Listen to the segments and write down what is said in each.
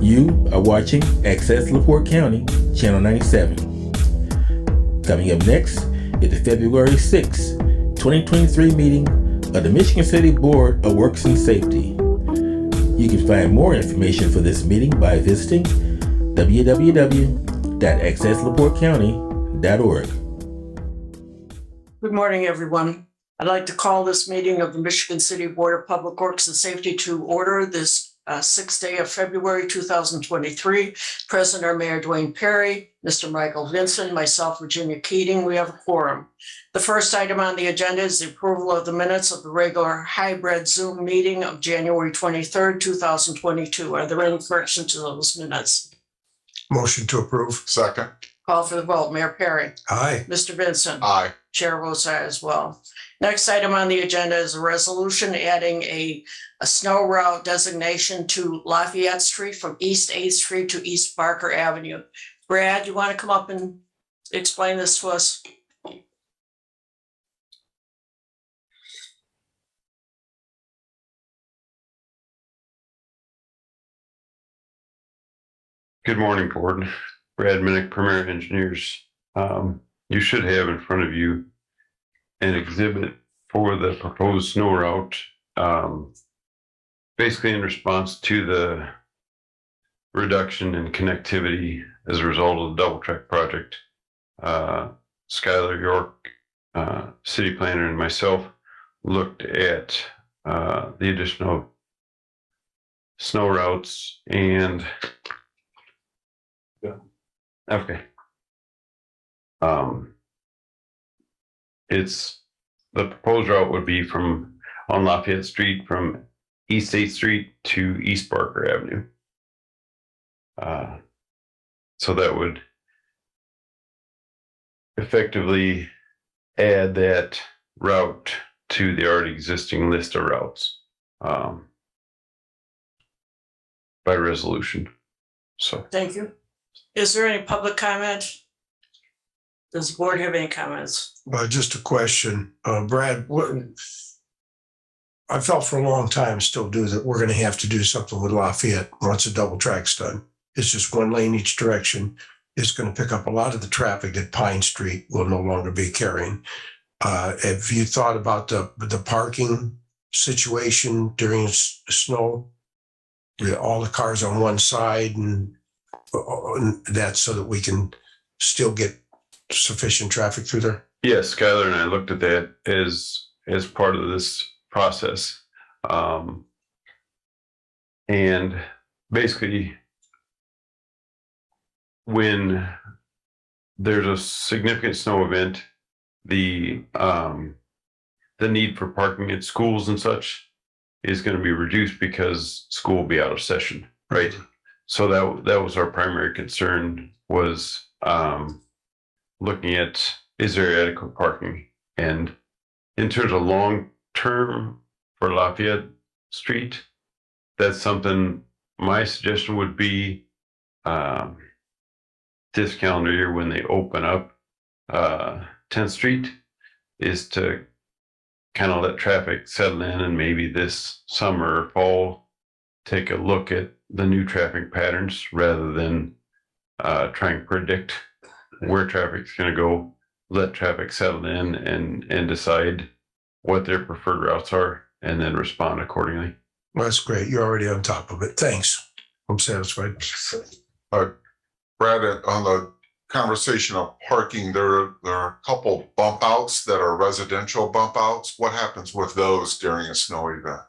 You are watching Access LaPorte County, Channel 97. Coming up next is the February 6, 2023 meeting of the Michigan City Board of Works and Safety. You can find more information for this meeting by visiting www.accesslaportecounty.org. Good morning, everyone. I'd like to call this meeting of the Michigan City Board of Public Works and Safety to order this 6th day of February 2023. Present are Mayor Dwayne Perry, Mr. Michael Vincent, myself, Virginia Keating. We have a quorum. The first item on the agenda is the approval of the minutes of the regular hybrid Zoom meeting of January 23rd, 2022. Are there any corrections to those minutes? Motion to approve. Second. Call for the vote. Mayor Perry. Aye. Mr. Vincent. Aye. Chair votes aye as well. Next item on the agenda is a resolution adding a snow route designation to Lafayette Street from East 8th Street to East Barker Avenue. Brad, you want to come up and explain this to us? Good morning, Board. Brad Minnick, Premier Engineers. You should have in front of you an exhibit for the proposed snow route, basically in response to the reduction in connectivity as a result of the double track project. Skylar York, city planner, and myself looked at the additional snow routes and okay. It's the proposed route would be from on Lafayette Street from East 8th Street to East Barker Avenue. So that would effectively add that route to the already existing list of routes by resolution. So Thank you. Is there any public comment? Does the board have any comments? Just a question, Brad. I felt for a long time, still do, that we're going to have to do something with Lafayette once the double track's done. It's just one lane each direction. It's going to pick up a lot of the traffic that Pine Street will no longer be carrying. Have you thought about the parking situation during snow? All the cars on one side and that so that we can still get sufficient traffic through there? yes, Skylar and I looked at that as part of this process. And basically, when there's a significant snow event, the need for parking at schools and such is going to be reduced because school will be out of session, right? So that was our primary concern, was looking at, is there adequate parking? And in terms of long term for Lafayette Street, that's something my suggestion would be this calendar year when they open up 10th Street is to kind of let traffic settle in, and maybe this summer or fall take a look at the new traffic patterns rather than try and predict where traffic's going to go. Let traffic settle in and decide what their preferred routes are and then respond accordingly. Well, that's great. You're already on top of it. Thanks. I'm satisfied. Brad, on the conversation of parking, there are a couple bump outs that are residential bump outs. What happens with those during a snow event?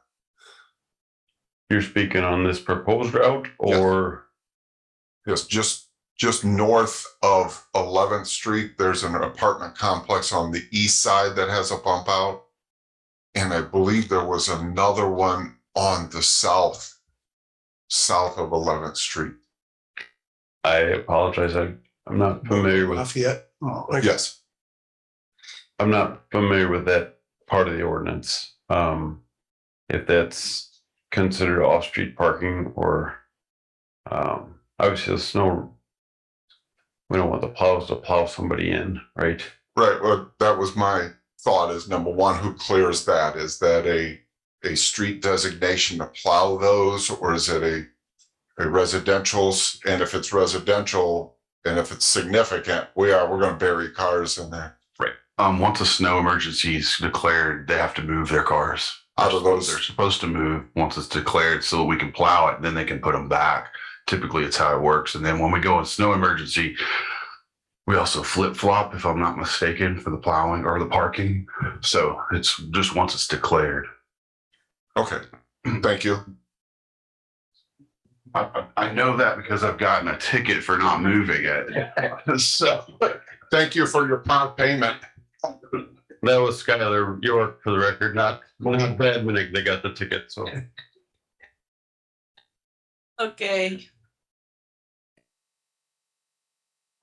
You're speaking on this proposed route, or? Yes, just north of 11th Street, there's an apartment complex on the east side that has a bump out. And I believe there was another one on the south of 11th Street. I apologize. I'm not familiar with Lafayette. Yes. I'm not familiar with that part of the ordinance. If that's considered off-street parking, or obviously the snow, we don't want the plows to plow somebody in, right? Right. Well, that was my thought, is number one, who clears that? Is that a street designation to plow those, or is it residential's, and if it's residential and if it's significant, we're going to bury cars in there. Once a snow emergency is declared, they have to move their cars Out of those. They're supposed to move once it's declared so we can plow it. Then they can put them back. Typically, it's how it works. And then when we go in snow emergency, we also flip flop, if I'm not mistaken, for the plowing or the parking. So it's just once it's declared. Okay, thank you. I know that because I've gotten a ticket for not moving it. So Thank you for your prompt payment. That was Skylar York, for the record, not Badman. They got the ticket, so. Okay,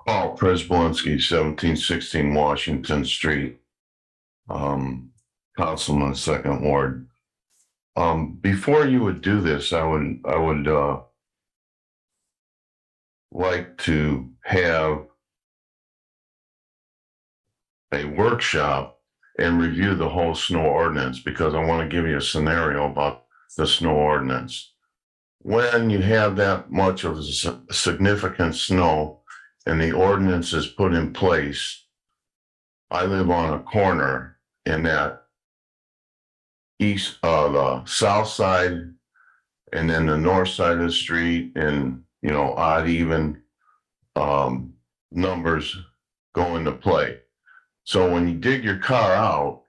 Paul Prespolinski, 1716 Washington Street. Councilman, Second Ward. Before you would do this, I would like to have a workshop and review the whole snow ordinance, because I want to give you a scenario about the snow ordinance. When you have that much of significant snow and the ordinance is put in place, I live on a corner in that the south side and then the north side of the street, and odd even numbers go into play. So when you dig your car out,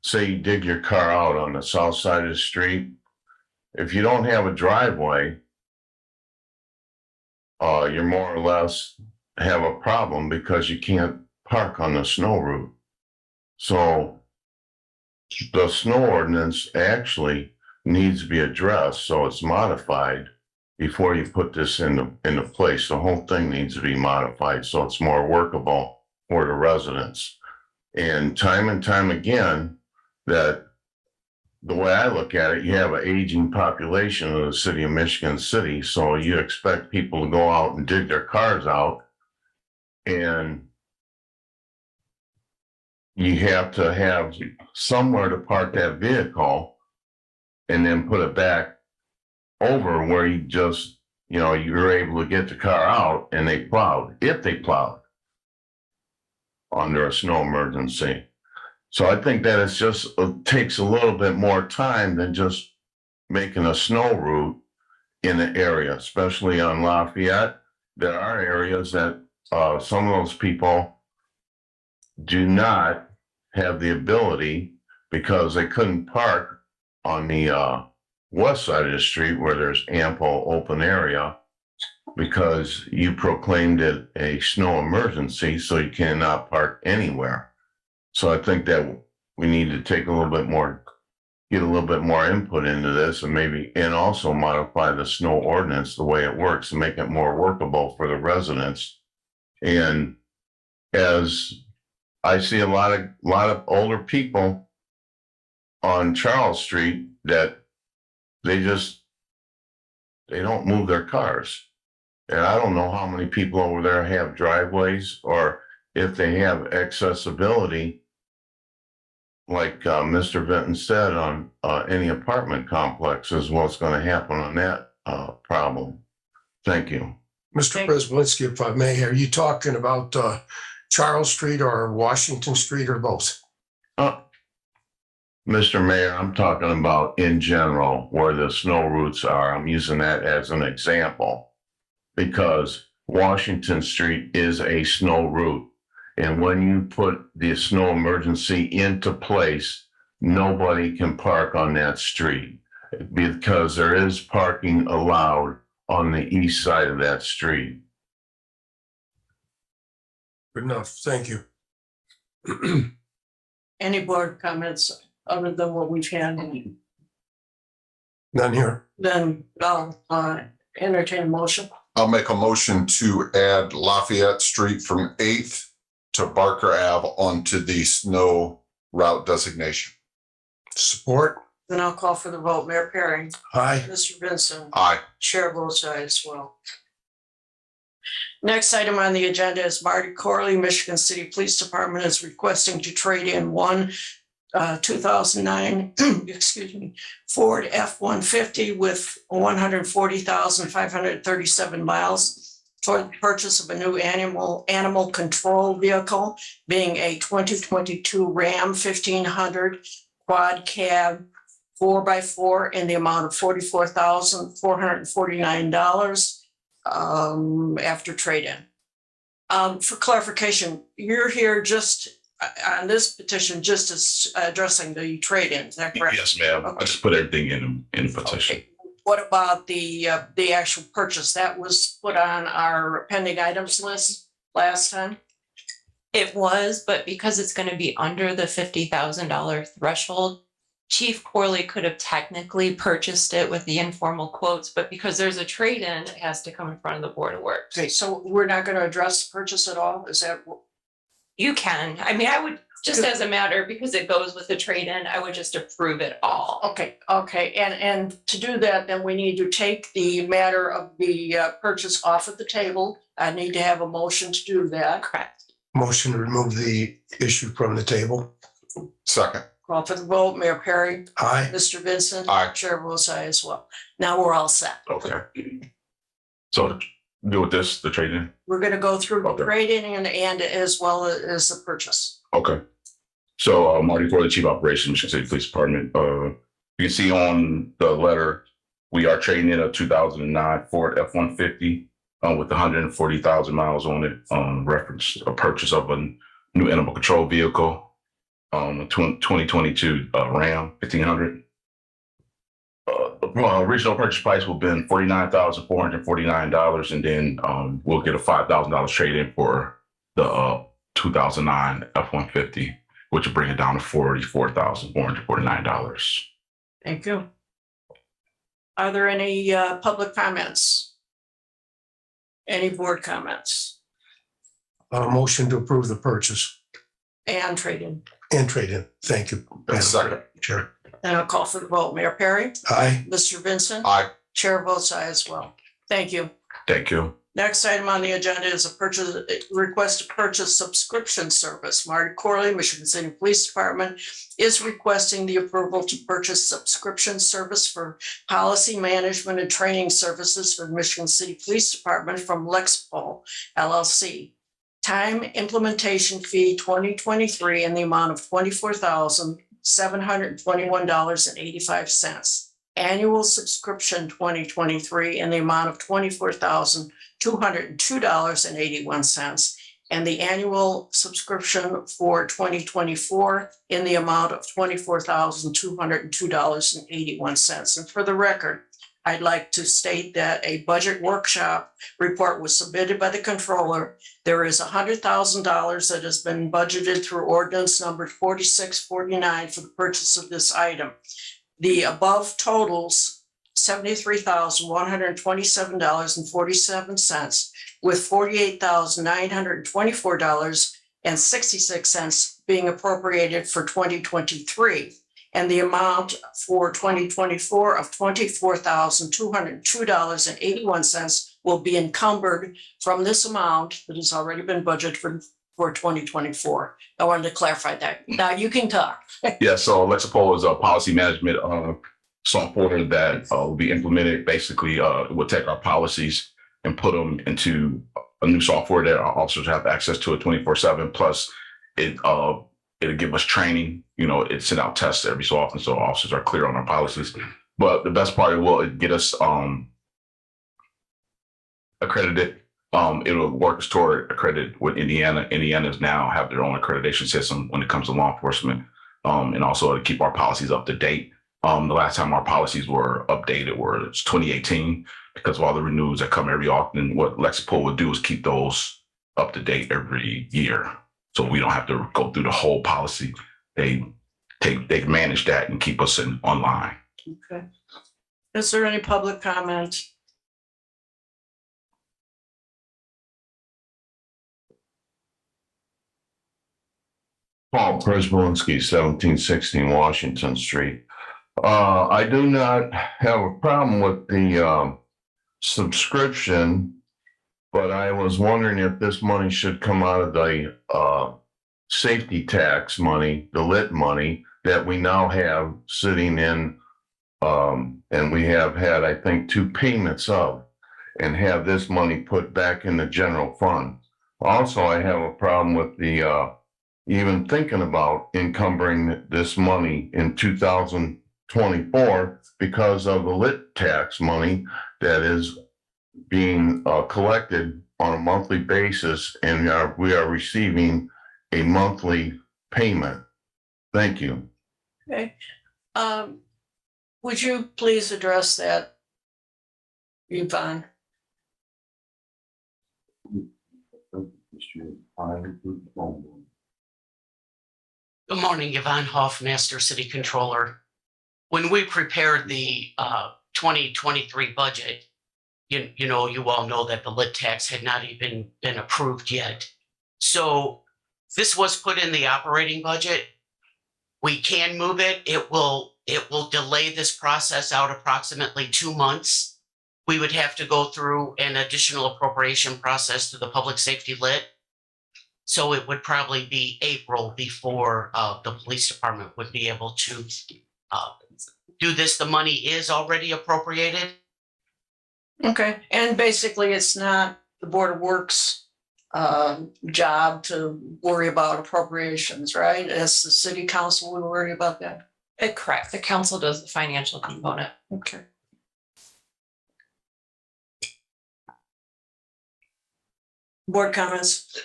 say you dig your car out on the south side of the street, if you don't have a driveway, you're more or less have a problem because you can't park on the snow route. So the snow ordinance actually needs to be addressed, so it's modified before you put this into place. The whole thing needs to be modified so it's more workable for the residents. And time again, that the way I look at it, you have an aging population of the city of Michigan City, so you expect people to go out and dig their cars out, and you have to have somewhere to park that vehicle and then put it back over where you just, you're able to get the car out and they plowed, if they plowed under a snow emergency. So I think that it takes a little bit more time than just making a snow route in the area, especially on Lafayette. There are areas that some of those people do not have the ability because they couldn't park on the west side of the street where there's ample open area, because you proclaimed it a snow emergency, so you cannot park anywhere. So I think that we need to take a little bit more, get a little bit more input into this, and also modify the snow ordinance the way it works and make it more workable for the residents. And as I see a lot of older people on Charles Street that they don't move their cars. And I don't know how many people over there have driveways, or if they have accessibility, like Mr. Vinton said, on any apartment complexes, what's going to happen on that problem. Thank you. Mr. Prespolinski, if I may, are you talking about Charles Street or Washington Street or both? Mr. Mayor, I'm talking about in general where the snow routes are. I'm using that as an example because Washington Street is a snow route. And when you put the snow emergency into place, nobody can park on that street because there is parking allowed on the east side of that street. Good enough. Thank you. any board comments other than what we've had? None here. Then I'll entertain a motion. I'll make a motion to add Lafayette Street from 8th to Barker Ave onto the snow route designation. Support. Then I'll call for the vote. Mayor Perry, Aye. Mr. Vincent, Aye. Chair votes aye as well. Next item on the agenda is Marty Corley, Michigan City Police Department is requesting to trade in one 2009, excuse me, Ford F-150 with 140,537 miles for the purchase of a new animal control vehicle, being a 2022 Ram 1500 quad cab 4x4 in the amount of $44,449 after trade-in. For clarification, you're here just on this petition, just as addressing the trade-in, is that correct? Yes, ma'am. I just put everything in the petition. Okay. What about the actual purchase? That was put on our pending items list last time? It was, but because it's going to be under the $50,000 threshold, Chief Corley could have technically purchased it with the informal quotes, but because there's a trade-in, it has to come in front of the Board of Works. Okay, so we're not going to address purchase at all? Is that? You can. I mean, I would just as a matter, because it goes with the trade-in, I would just approve it all. Okay, and to do that, then we need to take the matter of the purchase off of the table. I need to have a motion to do that. Correct. Motion to remove the issue from the table. Second. Call for the vote. Mayor Perry, Aye. Mr. Vincent. Aye. Chair votes aye as well. Now we're all set. Okay. So do with this, the trade-in? We're going to go through the Okay. trading and as well as the purchase. Okay. So Marty Ford, the Chief Operations, Michigan City Police Department. You can see on the letter, we are trading in a 2009 Ford F-150 with 140,000 miles on it. Reference a purchase of a new animal control vehicle. 2022 Ram 1500. Original purchase price will have been $49,449, and then we'll get a $5,000 trade-in for the 2009 F-150, which will bring it down to $44,449. Thank you. Are there any public comments? Any board comments Motion to approve the purchase and trading? and trade-in. Thank you. And second. Chair. And I'll call for the vote. Mayor Perry, Aye. Mr. Vincent. Aye. Chair votes aye as well. Thank you. Thank you. Next item on the agenda is a request to purchase subscription service. Marty Corley, Michigan City Police Department, is requesting the approval to purchase subscription service for policy management and training services for the Michigan City Police Department from Lexpol LLC. Time implementation fee 2023 in the amount of $24,721.85. Annual subscription 2023 in the amount of $24,202.81, and the annual subscription for 2024 in the amount of $24,202.81. And for the record, I'd like to state that a budget workshop report was submitted by the controller. There is $100,000 that has been budgeted through ordinance number 4649 for the purchase of this item. The above totals $73,127.47, with $48,924.66 being appropriated for 2023. And the amount for 2024 of $24,202.81 will be encumbered from this amount that has already been budgeted for 2024. I wanted to clarify that. Now you can talk. Yeah, so Lexipol is a policy management software that will be implemented. Basically, it will take our policies and put them into a new software that our officers have access to it 24/7. Plus, it'll give us training. You know, it send out tests every so often, so officers are clear on our policies. But the best part, it will get us accredited. It'll work us toward accredited with Indiana. Indiana's now have their own accreditation system when it comes to law enforcement, and also to keep our policies up to date. The last time our policies were updated was 2018, because of all the renewals that come every often. What Lexipol would do is keep those up to date every year, so we don't have to go through the whole policy. They manage that and keep us online. Okay. Is there any public comment? Paul Przybylski, 1716 Washington Street. I do not have a problem with the subscription, but I was wondering if this money should come out of the safety tax money, the lit money, that we now have sitting in, and we have had, I think, 2 payments of, and have this money put back in the general fund. Also, I have a problem with the, even thinking about encumbering this money in 2024 because of the lit tax money that is being collected on a monthly basis, and we are receiving a monthly payment. Thank you. Okay. Would you please address that, Yvonne? Good morning, Yvonne Hoffmaster, City Controller. When we prepared the 2023 budget, you all know that the lit tax had not even been approved yet. So this was put in the operating budget. We can move it. It will delay this process out approximately 2 months. We would have to go through an additional appropriation process to the public safety lit. So it would probably be April before the police department would be able to do this. The money is already appropriated. Okay, and basically it's not the Board of Works job to worry about appropriations, right? As the city council will worry about that. Correct. The council does the financial component. Okay. Board comments?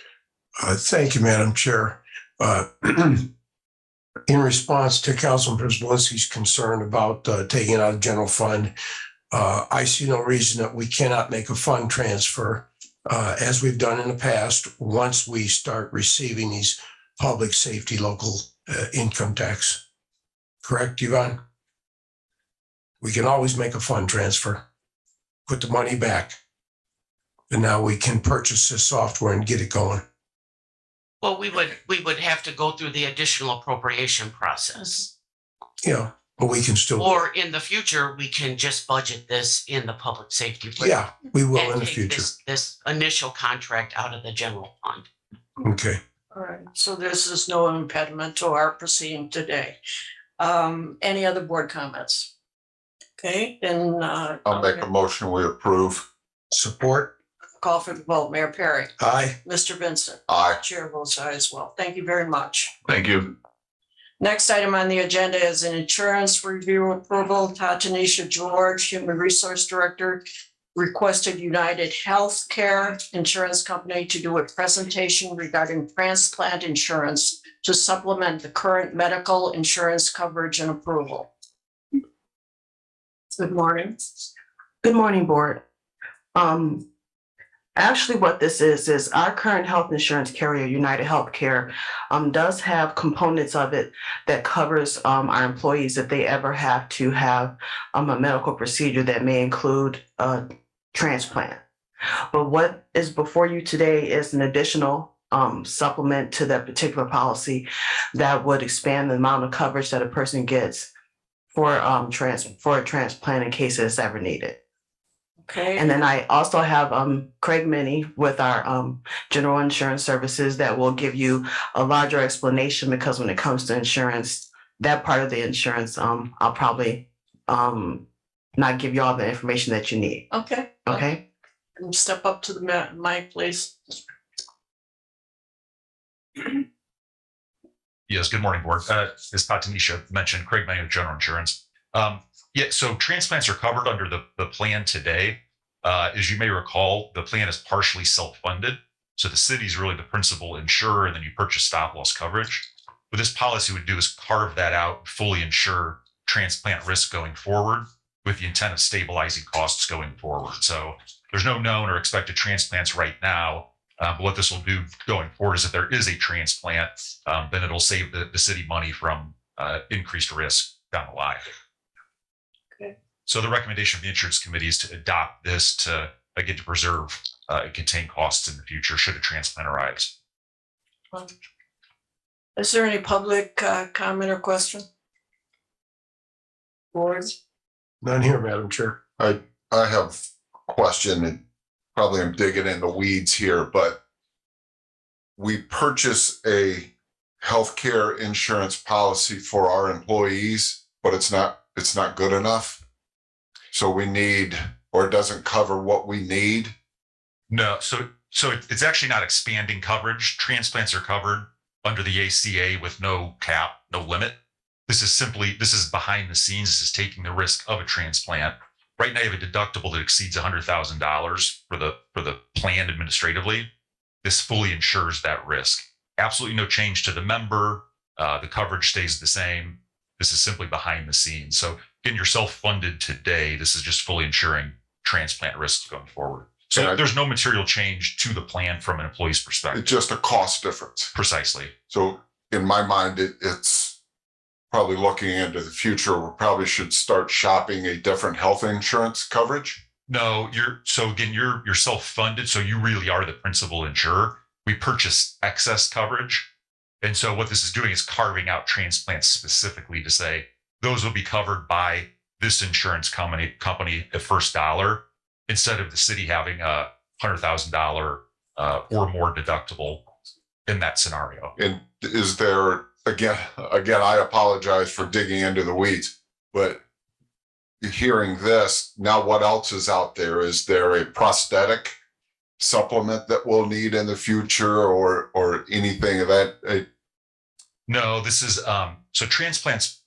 Thank you, Madam Chair. In response to Councilman Przybylski's concern about taking it out of general fund, I see no reason that we cannot make a fund transfer as we've done in the past once we start receiving these public safety local income tax. Correct, Yvonne? We can always make a fund transfer, put the money back, and now we can purchase this software and get it going. Well, we would have to go through the additional appropriation process. Yeah, but we can still. Or in the future, we can just budget this in the public safety. Yeah, we will and in the take future. This initial contract out of the general fund. Okay. All right, so this is no impediment to our proceeding today. Any other board comments? Okay, then I'll make a motion, we approve. Support? call for the vote. Mayor Perry, Aye. Mr. Vincent, Aye. Chair votes aye as well. Thank you very much. Thank you. Next item on the agenda is an insurance review approval. Tanisha George, Human Resource Director, requested United Healthcare Insurance Company to do a presentation regarding transplant insurance to supplement the current medical insurance coverage and approval. Good morning. Good morning, Board. Actually, what this is our current health insurance carrier, United Healthcare, does have components of it that covers our employees if they ever have to have a medical procedure that may include a transplant. But what is before you today is an additional supplement to that particular policy that would expand the amount of coverage that a person gets for a transplant in case it's ever needed. Okay. And then I also have Craig Minnie with our general insurance services that will give you a larger explanation, because when it comes to insurance, that part of the insurance, I'll probably not give you all the information that you need. Okay. Okay. Step up to the mic, please. Yes, good morning, Board. As Tanisha mentioned, Craig May of General Insurance. Yeah, so transplants are covered under the plan today. As you may recall, the plan is partially self-funded. So the city is really the principal insurer, and then you purchase stop loss coverage. What this policy would do is carve that out, fully insure transplant risk going forward, with the intent of stabilizing costs going forward. So there's no known or expected transplants right now. But what this will do going forward is if there is a transplant, then it'll save the city money from increased risk down the line. Okay. So the recommendation of the insurance committee is to adopt this to, again, to preserve and contain costs in the future should a transplant arise. Is there any public comment or question? Boards? None here, Madam Chair. I have a question, and probably I'm digging in the weeds here, but we purchase a healthcare insurance policy for our employees, but it's not good enough. So we need, or it doesn't cover what we need. No, so it's actually not expanding coverage. Transplants are covered under the ACA with no cap, no limit. This is behind the scenes. This is taking the risk of a transplant. Right now, you have a deductible that exceeds $100,000 for the plan administratively. This fully insures that risk. Absolutely no change to the member. The coverage stays the same. This is simply behind the scenes. So again, you're self-funded today. This is just fully insuring transplant risks going forward. So there's no material change to the plan from an employee's perspective. It's just a cost difference. Precisely. So in my mind, it's probably looking into the future. We probably should start shopping a different health insurance coverage. No, you're self-funded. So you really are the principal insurer. We purchase excess coverage. And so what this is doing is carving out transplants specifically to say those will be covered by this insurance company at first dollar, instead of the city having a $100,000 or more deductible in that scenario. And is there, again, I apologize for digging into the weeds, but hearing this, now what else is out there? Is there a prosthetic supplement that we'll need in the future or anything of that? No, this is, so transplants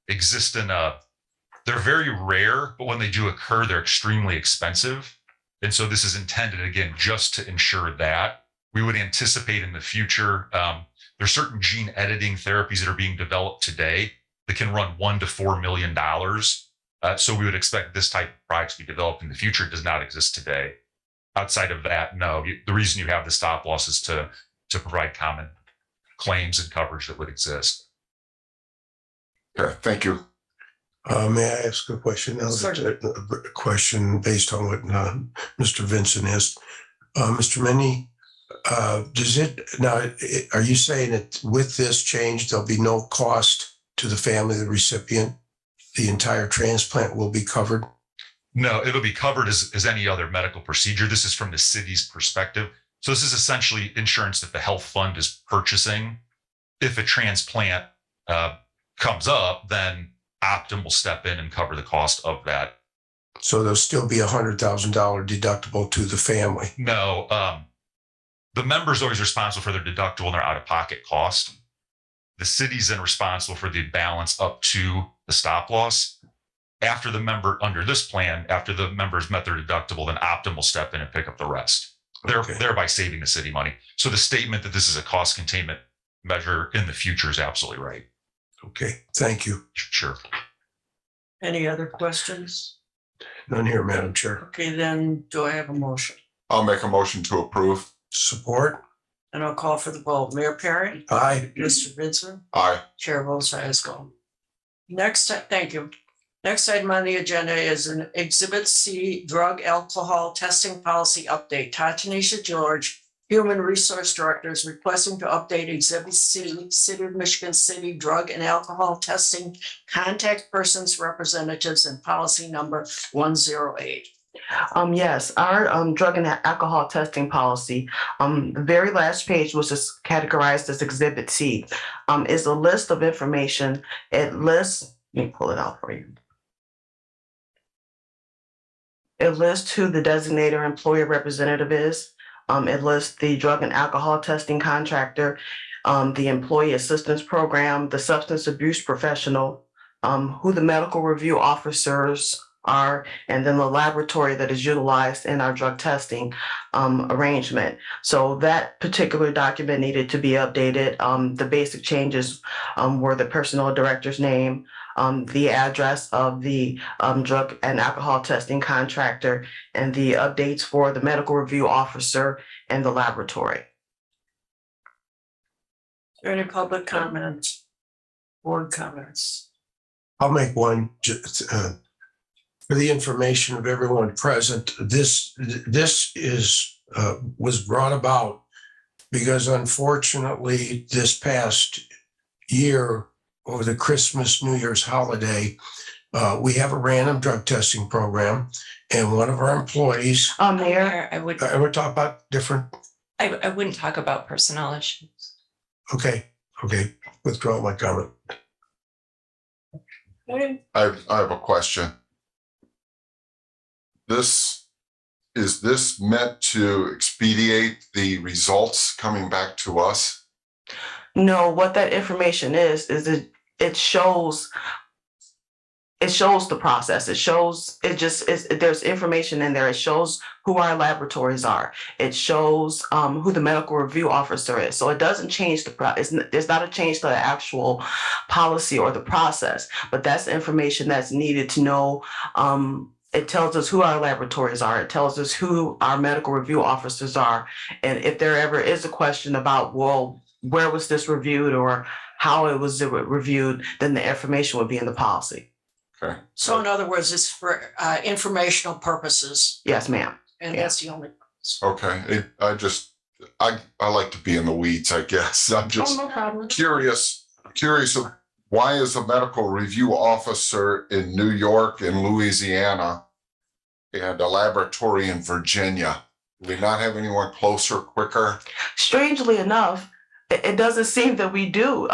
exist in they're very rare, but when they do occur, they're extremely expensive. And so this is intended, again, just to ensure that. We would anticipate in the future, there's certain gene editing therapies that are being developed today that can run $1 to $4 million. So we would expect this type of product to be developed in the future. It does not exist today. Outside of that, no. The reason you have the stop loss is to provide common claims and coverage that would exist. Okay, thank you. May I ask a question? A question based on what Mr. Vincent asked. Mr. Minnie, are you saying that with this change, there'll be no cost to the family, the recipient? The entire transplant will be covered? No, it'll be covered as any other medical procedure. This is from the city's perspective. So this is essentially insurance that the health fund is purchasing. If a transplant comes up, then Optum will step in and cover the cost of that. So there'll still be $100,000 deductible to the family? No, the member's always responsible for their deductible and their out-of-pocket cost. The city's then responsible for the balance up to the stop loss. After the member, under this plan, after the members met their deductible, then Optum will step in and pick up the rest, thereby saving the city money. So the statement that this is a cost containment measure in the future is absolutely right. Okay, thank you. Sure. Any other questions? None here, Madam Chair. Okay, then do I have a motion? I'll make a motion to approve. Support? And I'll call for the vote. Mayor Perry? Aye. Mr. Vincent? Aye. Chair votes aye as well. Next, thank you. Next item on the agenda is an Exhibit C drug alcohol testing policy update. Tanisha George, Human Resource Director, is requesting to update Exhibit C, City of Michigan City Drug and Alcohol Testing Contact Persons Representatives and Policy Number 108. Yes, our drug and alcohol testing policy, the very last page, which is categorized as Exhibit C, is a list of information. It lists, let me pull it out for you. It lists who the designated employer representative is. It lists the drug and alcohol testing contractor, the employee assistance program, the substance abuse professional, who the medical review officers are, and then the laboratory that is utilized in our drug testing arrangement. So that particular document needed to be updated. The basic changes were the personnel director's name, the address of the drug and alcohol testing contractor, and the updates for the medical review officer and the laboratory. Is there any public comments? Board comments? I'll make one. For the information of everyone present, this was brought about because unfortunately this past year over the Christmas, New Year's holiday, we have a random drug testing program, and one of our employees. Mayor, we're talking about different. I wouldn't talk about personnel issues. Okay, Okay, withdraw my comment. Okay. I have a question. Is this meant to expedite the results coming back to us? No, what that information is it shows the process. There's information in there. It shows who our laboratories are. It shows who the medical review officer is. So it doesn't change there's not a change to the actual policy or the process, but that's the information that's needed to know. It tells us who our laboratories are. It tells us who our medical review officers are. And if there ever is a question about, well, where was this reviewed or how it was reviewed, then the information would be in the policy. Okay. So in other words, it's for informational purposes, Yes, ma'am. and that's the only purpose. Okay. I like to be in the weeds, I guess. I'm just No problem. curious of why is a medical review officer in New York and Louisiana and a laboratory in Virginia? Do we not have anyone closer, quicker? Strangely enough, it doesn't seem that we do.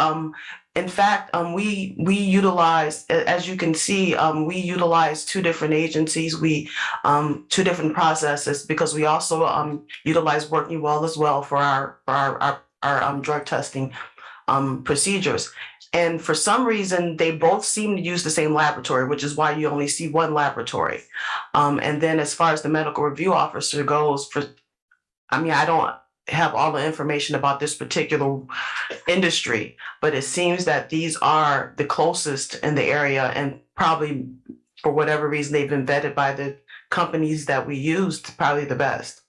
In fact, we utilize, as you can see, we utilize two different agencies. Two different processes, because we also utilize Working Well as well for our drug testing procedures. And for some reason, they both seem to use the same laboratory, which is why you only see one laboratory. And then as far as the medical review officer goes, I don't have all the information about this particular industry, but it seems that these are the closest in the area, and probably for whatever reason they've been vetted by the companies that we used, probably the best.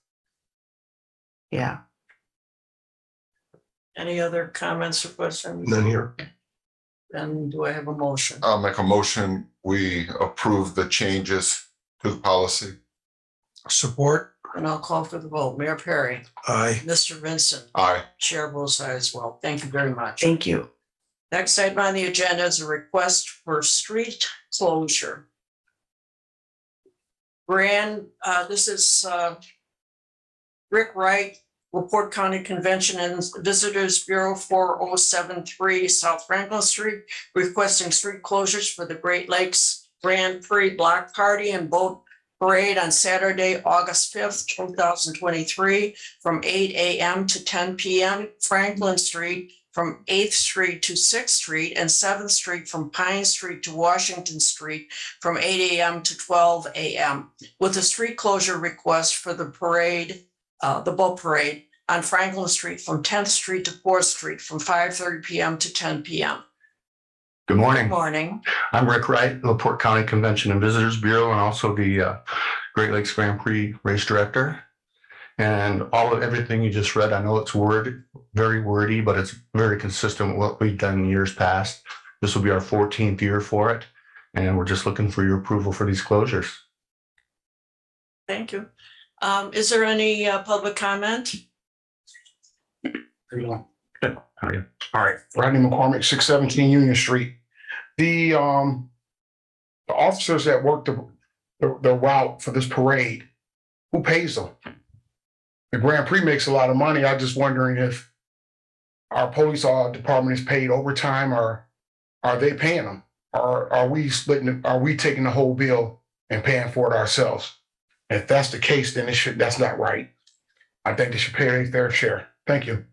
Yeah. Any other comments or questions? None here. Then do I have a motion? I'll make a motion. We approve the changes to the policy. Support? And I'll call for the vote. Mayor Perry, Aye. Mr. Vincent, Aye. Chair votes aye as well. Thank you very much. Thank you. Next item on the agenda is a request for street closure. This is Rick Wright, LaPorte County Convention and Visitors Bureau, 4073 South Franklin Street, requesting street closures for the Great Lakes Grand Prix Block Party and Boat Parade on Saturday, August 5th, 2023, from 8 a.m. to 10 p.m. Franklin Street from 8th Street to 6th Street, and 7th Street from Pine Street to Washington Street from 8 a.m. to 12 a.m. with a street closure request for the parade, the boat parade on Franklin Street from 10th Street to 4th Street from 5:30 p.m. to 10 p.m. Good morning. Good morning. I'm Rick Wright, LaPorte County Convention and Visitors Bureau, and also the Great Lakes Grand Prix race director. And everything you just read, I know it's very wordy, but it's very consistent with what we've done in years past. This will be our 14th year for it, and we're just looking for your approval for these closures. Thank you. Is there any public comment? Good. How are you? All right, Rodney McCormick, 617 Union Street. The officers that work the route for this parade, who pays them? The Grand Prix makes a lot of money. I'm just wondering if our police department is paid overtime, or are they paying them? Or are we taking the whole bill and paying for it ourselves? If that's the case, then that's not right. I think they should pay their share. Thank you.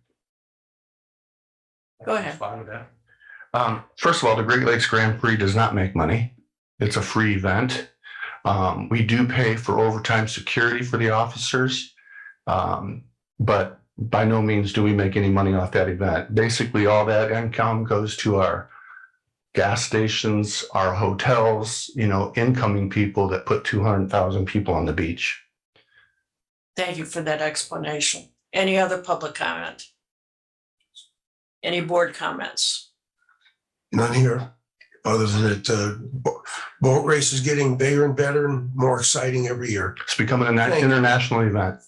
Go ahead. First of all, the Great Lakes Grand Prix does not make money. It's a free event. We do pay for overtime security for the officers, but by no means do we make any money off that event. Basically, all that income goes to our gas stations, our hotels, incoming people that put 200,000 people on the beach. Thank you for that explanation. Any other public comment? Any board comments? None here, other than that boat race is getting bigger and better and more exciting every year. It's becoming an Thank you. international event.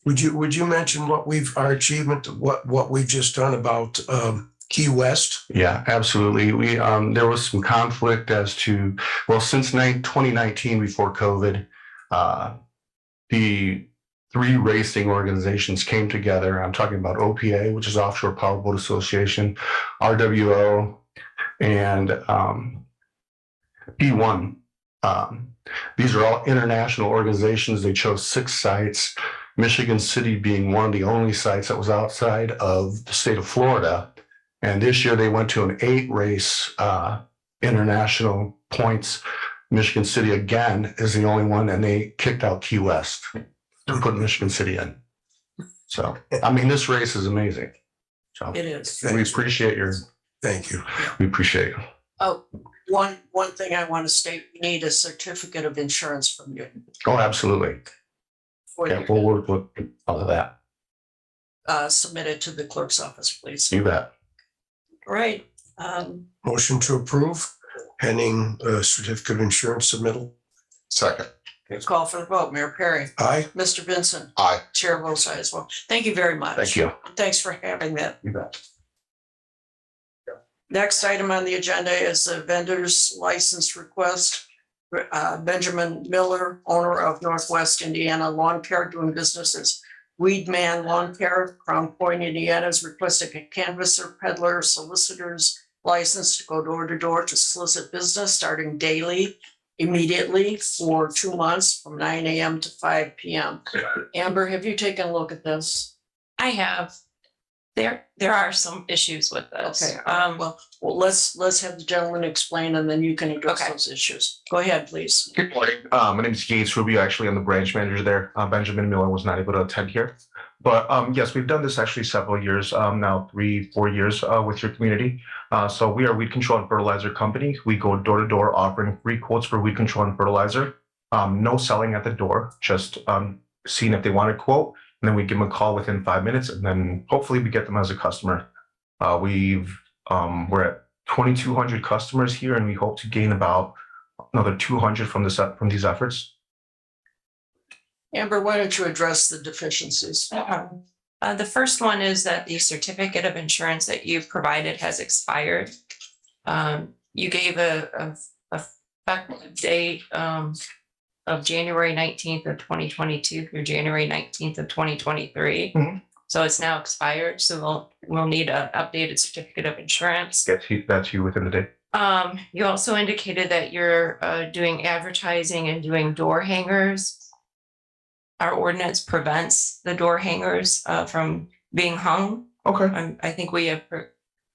Would you mention our achievement, what we've just done about Key West? Yeah, absolutely. There was some conflict as to, since 2019, before COVID, the three racing organizations came together. I'm talking about OPA, which is Offshore Powerboat Association, RWO, and P1. These are all international organizations. They chose 6 sites, Michigan City being one of the only sites that was outside of the state of Florida. And this year they went to an 8-race international points. Michigan City again is the only one, and they kicked out Key West and put Michigan City in. So, I mean, this race is amazing. So It is. we appreciate your, Thank you. we appreciate you. Oh, one thing I want to state, we need a certificate of insurance from you. Oh, absolutely. For Yeah, you, we'll work with all of that. submit it to the clerk's office, please. You bet. All right, Motion to approve pending certificate of insurance submittal. Second. call for the vote. Mayor Perry, Aye. Mr. Vincent, Aye. Chair votes aye as well. Thank you very much. Thank you. Thanks for having that. You bet. Next item on the agenda is a vendor's license request. Benjamin Miller, owner of Northwest Indiana Lawn Care, doing business as Weedman Lawn Care, Crown Point, Indiana, is requesting a canvasser, peddler, solicitor's license to go door to door to solicit business, starting daily, immediately for 2 months from 9 a.m. to 5 p.m. Amber, have you taken a look at this? I have. There are some issues with this. Okay, well, let's have the gentleman explain and then you can address Okay. those issues. Go ahead, please. Good morning. My name is Gates Rubio. Actually, I'm the branch manager there. Benjamin Miller was not able to attend here. But yes, we've done this actually several years, now 3-4 years with your community. So we are a weed control and fertilizer company. We go door to door offering free quotes for weed control and fertilizer. No selling at the door, just seeing if they want a quote. And then we give them a call within 5 minutes, and then hopefully we get them as a customer. We're at 2,200 customers here, and we hope to gain about another 200 from these efforts. Amber, why don't you address the deficiencies? The first one is that the certificate of insurance that you provided has expired. You gave a effective date of January 19th of 2022 through January 19th of 2023. Mhm. So it's now expired. So we'll need an updated certificate of insurance. Get that to you within the day. You also indicated that you're doing advertising and doing door hangers. Our ordinance prevents the door hangers from being hung. Okay. I think we have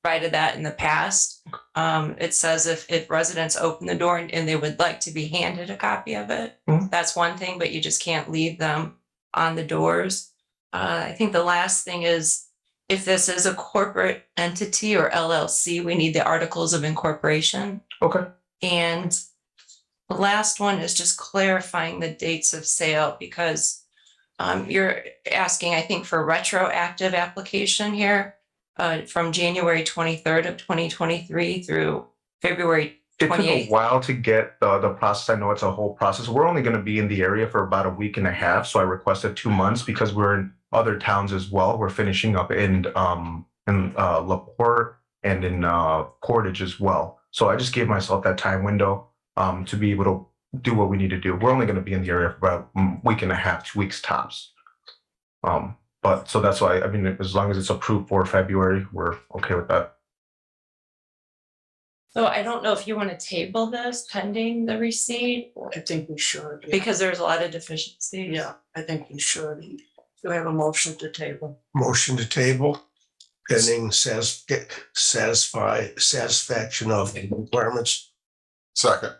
provided that in the past. It says if residents open the door and they would like to be handed a copy of it, Mhm. that's one thing, but you just can't leave them on the doors. I think the last thing is if this is a corporate entity or LLC, we need the articles of incorporation. Okay. And the last one is just clarifying the dates of sale because you're asking, I think, for retroactive application here from January 23rd of 2023 through February It took a 28th. while to get the process. I know it's a whole process. We're only going to be in the area for about a week and a half. So I requested 2 months because we're in other towns as well. We're finishing up in LaPorte and in Portage as well. So I just gave myself that time window to be able to do what we need to do. We're only going to be in the area for about a week and a half, 2 weeks tops. But so that's why, I mean, as long as it's approved for February, we're okay with that. So I don't know if you want to table this pending the receipt I think we should. Yeah. because there's a lot of deficiencies. Yeah, I think we should. Do I have a motion to table? Motion to table pending satisfaction of the requirements. Second.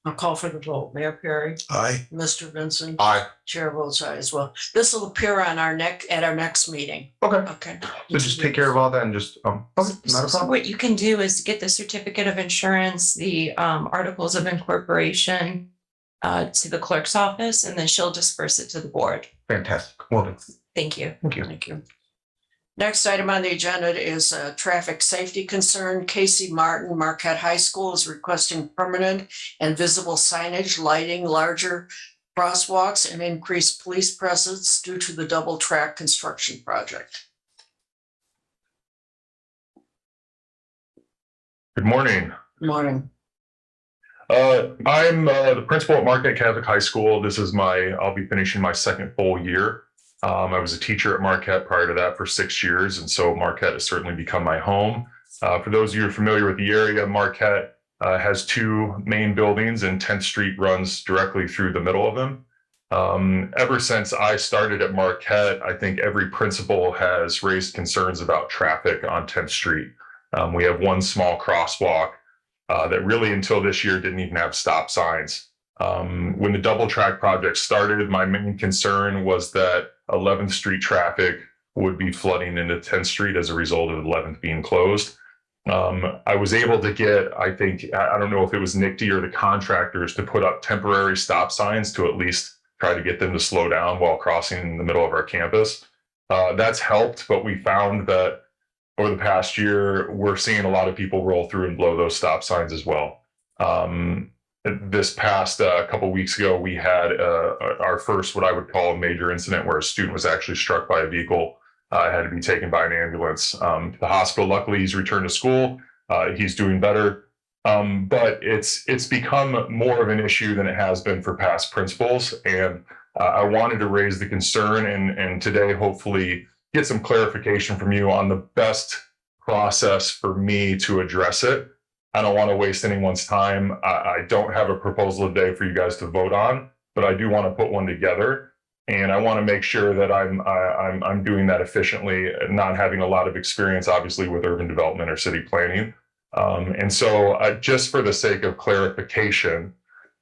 I'll call for the vote. Mayor Perry, Aye. Mr. Vincent, Aye. Chair votes aye as well. This will appear on our at our next meeting. Okay. Okay. So just take care of all that and just, okay, not a So problem. what you can do is get the certificate of insurance, the articles of incorporation to the clerk's office, and then she'll disperse it to the board. Fantastic. Well done. Thank you. Thank you. Thank you. Next item on the agenda is a traffic safety concern. Casey Martin, Marquette High School, is requesting permanent and visible signage, lighting, larger crosswalks, and increased police presence due to the double track construction project. Good morning. Good morning. I'm the principal at Marquette Catholic High School. This is I'll be finishing my second full year. I was a teacher at Marquette prior to that for 6 years, and so Marquette has certainly become my home. For those of you who are familiar with the area, Marquette has two main buildings, and 10th Street runs directly through the middle of them. Ever since I started at Marquette, I think every principal has raised concerns about traffic on 10th Street. We have one small crosswalk that really until this year didn't even have stop signs. When the double track project started, my main concern was that 11th Street traffic would be flooding into 10th Street as a result of 11th being closed. I was able to get, I think, I don't know if it was NICD or the contractors to put up temporary stop signs to at least try to get them to slow down while crossing in the middle of our campus. That's helped, but we found that over the past year, we're seeing a lot of people roll through and blow those stop signs as well. This past couple of weeks ago, we had our first, what I would call a major incident where a student was actually struck by a vehicle, had to be taken by an ambulance. The hospital, luckily, he's returned to school. He's doing better. But it's become more of an issue than it has been for past principals. And I wanted to raise the concern and today, hopefully, get some clarification from you on the best process for me to address it. I don't want to waste anyone's time. I don't have a proposal today for you guys to vote on, but I do want to put one together. And I want to make sure that I'm doing that efficiently, not having a lot of experience, obviously, with urban development or city planning. And so just for the sake of clarification,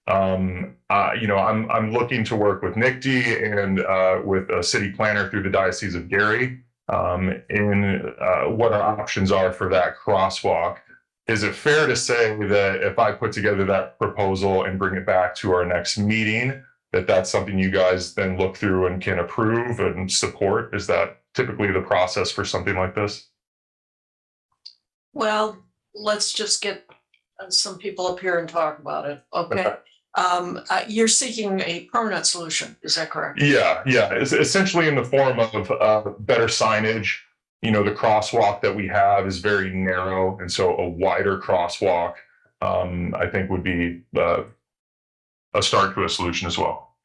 I'm looking to work with NICD and with a city planner through the Diocese of Gary in what our options are for that crosswalk. Is it fair to say that if I put together that proposal and bring it back to our next meeting, that that's something you guys then look through and can approve and support? Is that typically the process for something like this? Well, let's just get some people up here and talk about it. Okay. You're seeking a permanent solution. Is that correct? Yeah. It's essentially in the form of better signage. You know, the crosswalk that we have is very narrow. And so a wider crosswalk, I think would be a start to a solution as well.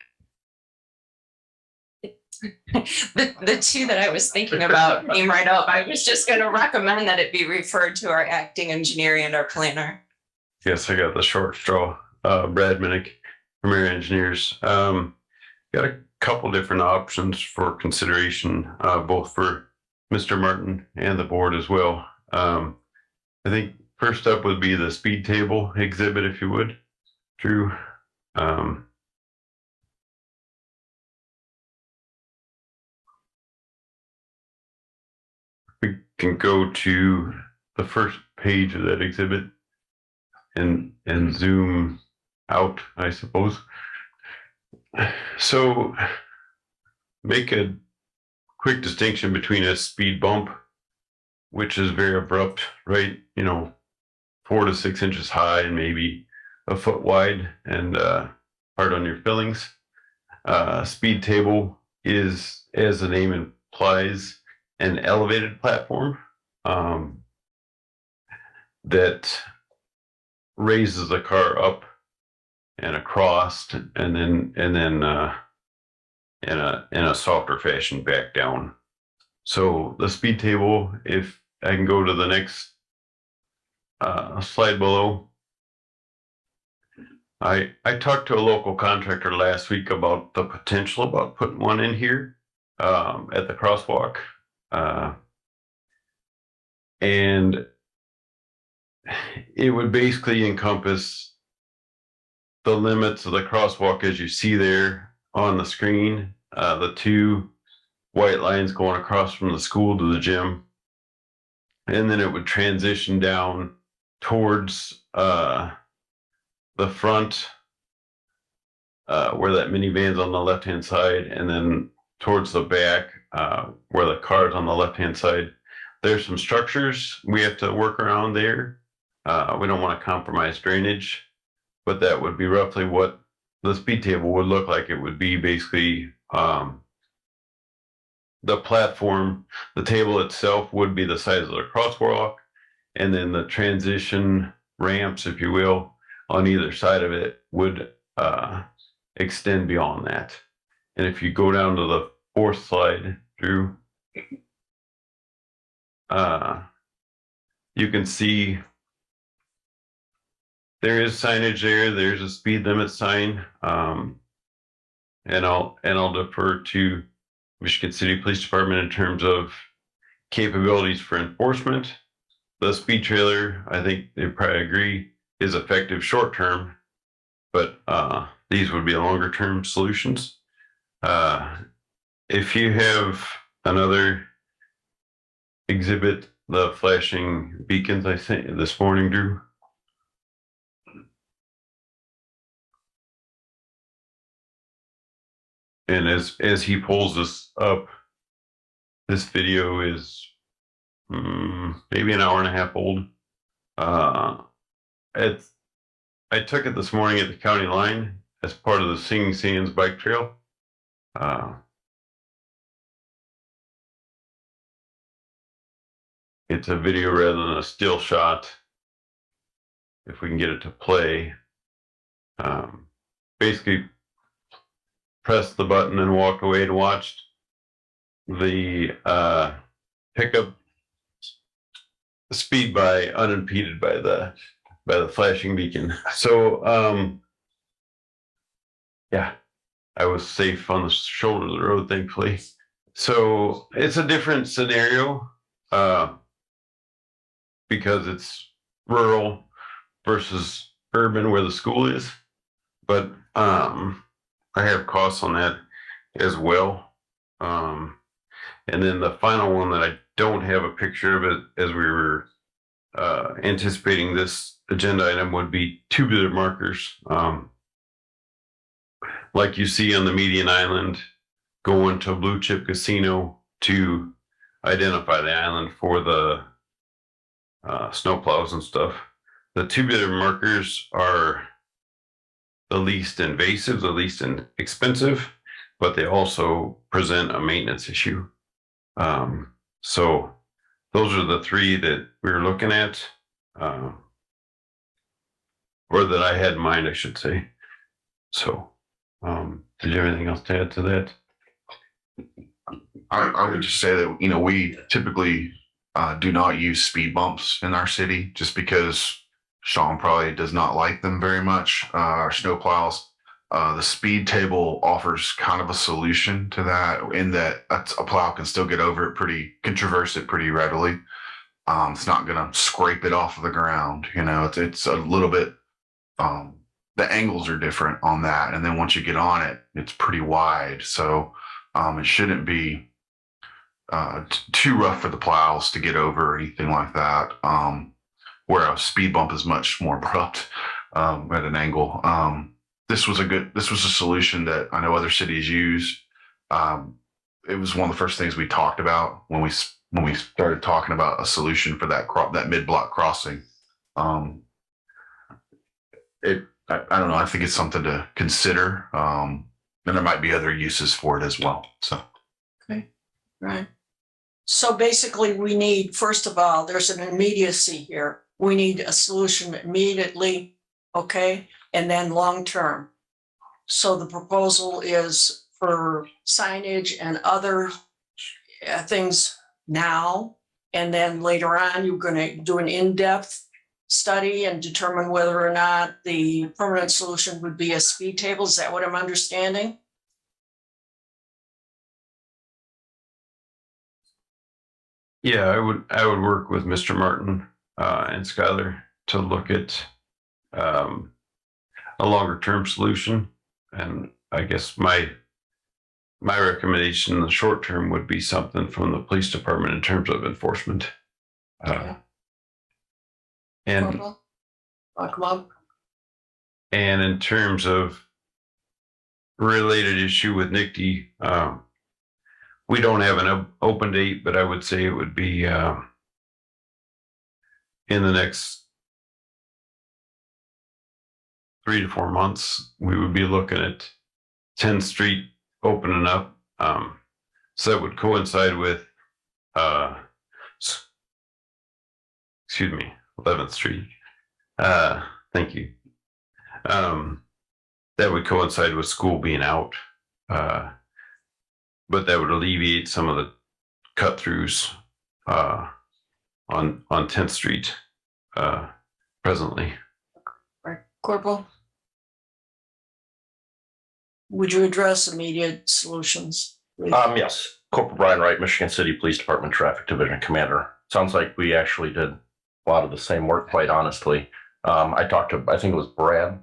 The two that I was thinking about came right up. I was just going to recommend that it be referred to our acting engineer and our planner. Yes, I got the short straw. Brad Minnick, Premier Engineers. Got a couple different options for consideration, both for Mr. Martin and the board as well. I think first up would be the speed table exhibit, if you would, Drew. We can go to the first page of that exhibit and zoom out, I suppose. So make a quick distinction between a speed bump, which is very abrupt, right? 4 to 6 inches high and maybe a foot wide and hard on your fillings. Speed table is, as the name implies, an elevated platform that raises the car up and across, and then in a softer fashion back down. So the speed table, if I can go to the next slide below. I talked to a local contractor last week about the potential about putting one in here at the crosswalk. And it would basically encompass the limits of the crosswalk as you see there on the screen, the two white lines going across from the school to the gym. And then it would transition down towards the front where that minivan's on the left-hand side, and then towards the back where the car's on the left-hand side. There's some structures we have to work around there. We don't want to compromise drainage, but that would be roughly what the speed table would look like. It would be basically the platform, the table itself would be the size of the crosswalk, and then the transition ramps, if you will, on either side of it would extend beyond that. And if you go down to the fourth slide, Drew. You can see there is signage there. There's a speed limit sign. And I'll defer to Michigan City Police Department in terms of capabilities for enforcement. The speed trailer, I think they probably agree, is effective short term, but these would be longer term solutions. If you have another exhibit, the flashing beacons I sent this morning, Drew. And as he pulls this up, this video is maybe an hour and a half old. I took it this morning at the county line as part of the Singing Sands bike trail. It's a video rather than a still shot. If we can get it to play, basically pressed the button and walked away and watched the pickup speed by unimpeded by the flashing beacon. So yeah, I was safe on the shoulder of the road, thankfully. So it's a different scenario because it's rural versus urban where the school is, but I have costs on that as well. And then the final one that I don't have a picture of it as we were anticipating this agenda item would be tubular markers. Like you see on the median island, going to Blue Chip Casino to identify the island for the snowplows and stuff. The tubular markers are the least invasive, the least expensive, but they also present a maintenance issue. So those are the three that we were looking at, or that I had in mind, I should say. So, did you have anything else to add to that? I would just say that, you know, we typically do not use speed bumps in our city just because Sean probably does not like them very much. Our snow plows, the speed table offers kind of a solution to that in that a plow can still get over it can traverse it pretty readily. It's not going to scrape it off of the ground. You know, it's a little bit, the angles are different on that. And then once you get on it, it's pretty wide. So it shouldn't be too rough for the plows to get over or anything like that. Where a speed bump is much more abrupt at an angle. This was a solution that I know other cities use. It was one of the first things we talked about when we started talking about a solution for that mid-block crossing. I don't know. I think it's something to consider. And there might be other uses for it as well. So. Okay, right. So basically we need, first of all, there's an immediacy here. We need a solution immediately, okay, and then long-term. So the proposal is for signage and other things now, and then later on, you're going to do an in-depth study and determine whether or not the permanent solution would be a speed table. Is that what I'm understanding? Yeah, I would work with Mr. Martin and Skylar to look at a longer term solution. And I guess my recommendation in the short term would be something from the police department in terms of enforcement. And in terms of related issue with NICD, we don't have an open date, but I would say it would be in the next 3 to 4 months. We would be looking at 10th Street opening up. So that would coincide with, 11th Street. Thank you. That would coincide with school being out. but that would alleviate some of the cut throughs on 10th Street presently. Right. Corporal? Would you address immediate solutions? please? Yes, Corporal Brian Wright, Michigan City Police Department Traffic Division Commander. Sounds like we actually did a lot of the same work, quite honestly. I talked to, I think it was Brad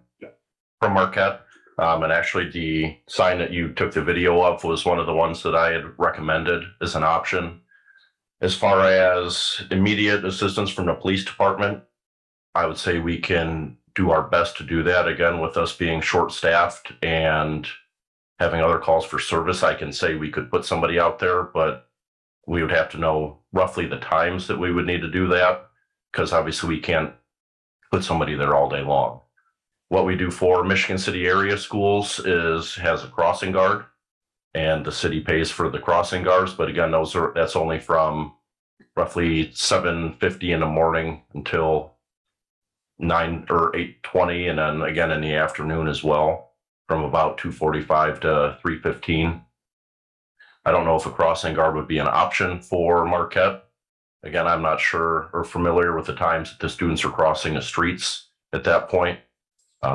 from Marquette. And actually the sign that you took the video of was one of the ones that I had recommended as an option. As far as immediate assistance from the police department, I would say we can do our best to do that. Again, with us being short-staffed and having other calls for service, I can say we could put somebody out there, but we would have to know roughly the times that we would need to do that, because obviously we can't put somebody there all day long. What we do for Michigan City area schools has a crossing guard, and the city pays for the crossing guards. But again, that's only from roughly 7:50 in the morning until 9 or 8:20, and then again in the afternoon as well, from about 2:45 to 3:15. I don't know if a crossing guard would be an option for Marquette. Again, I'm not sure or familiar with the times that the students are crossing the streets at that point.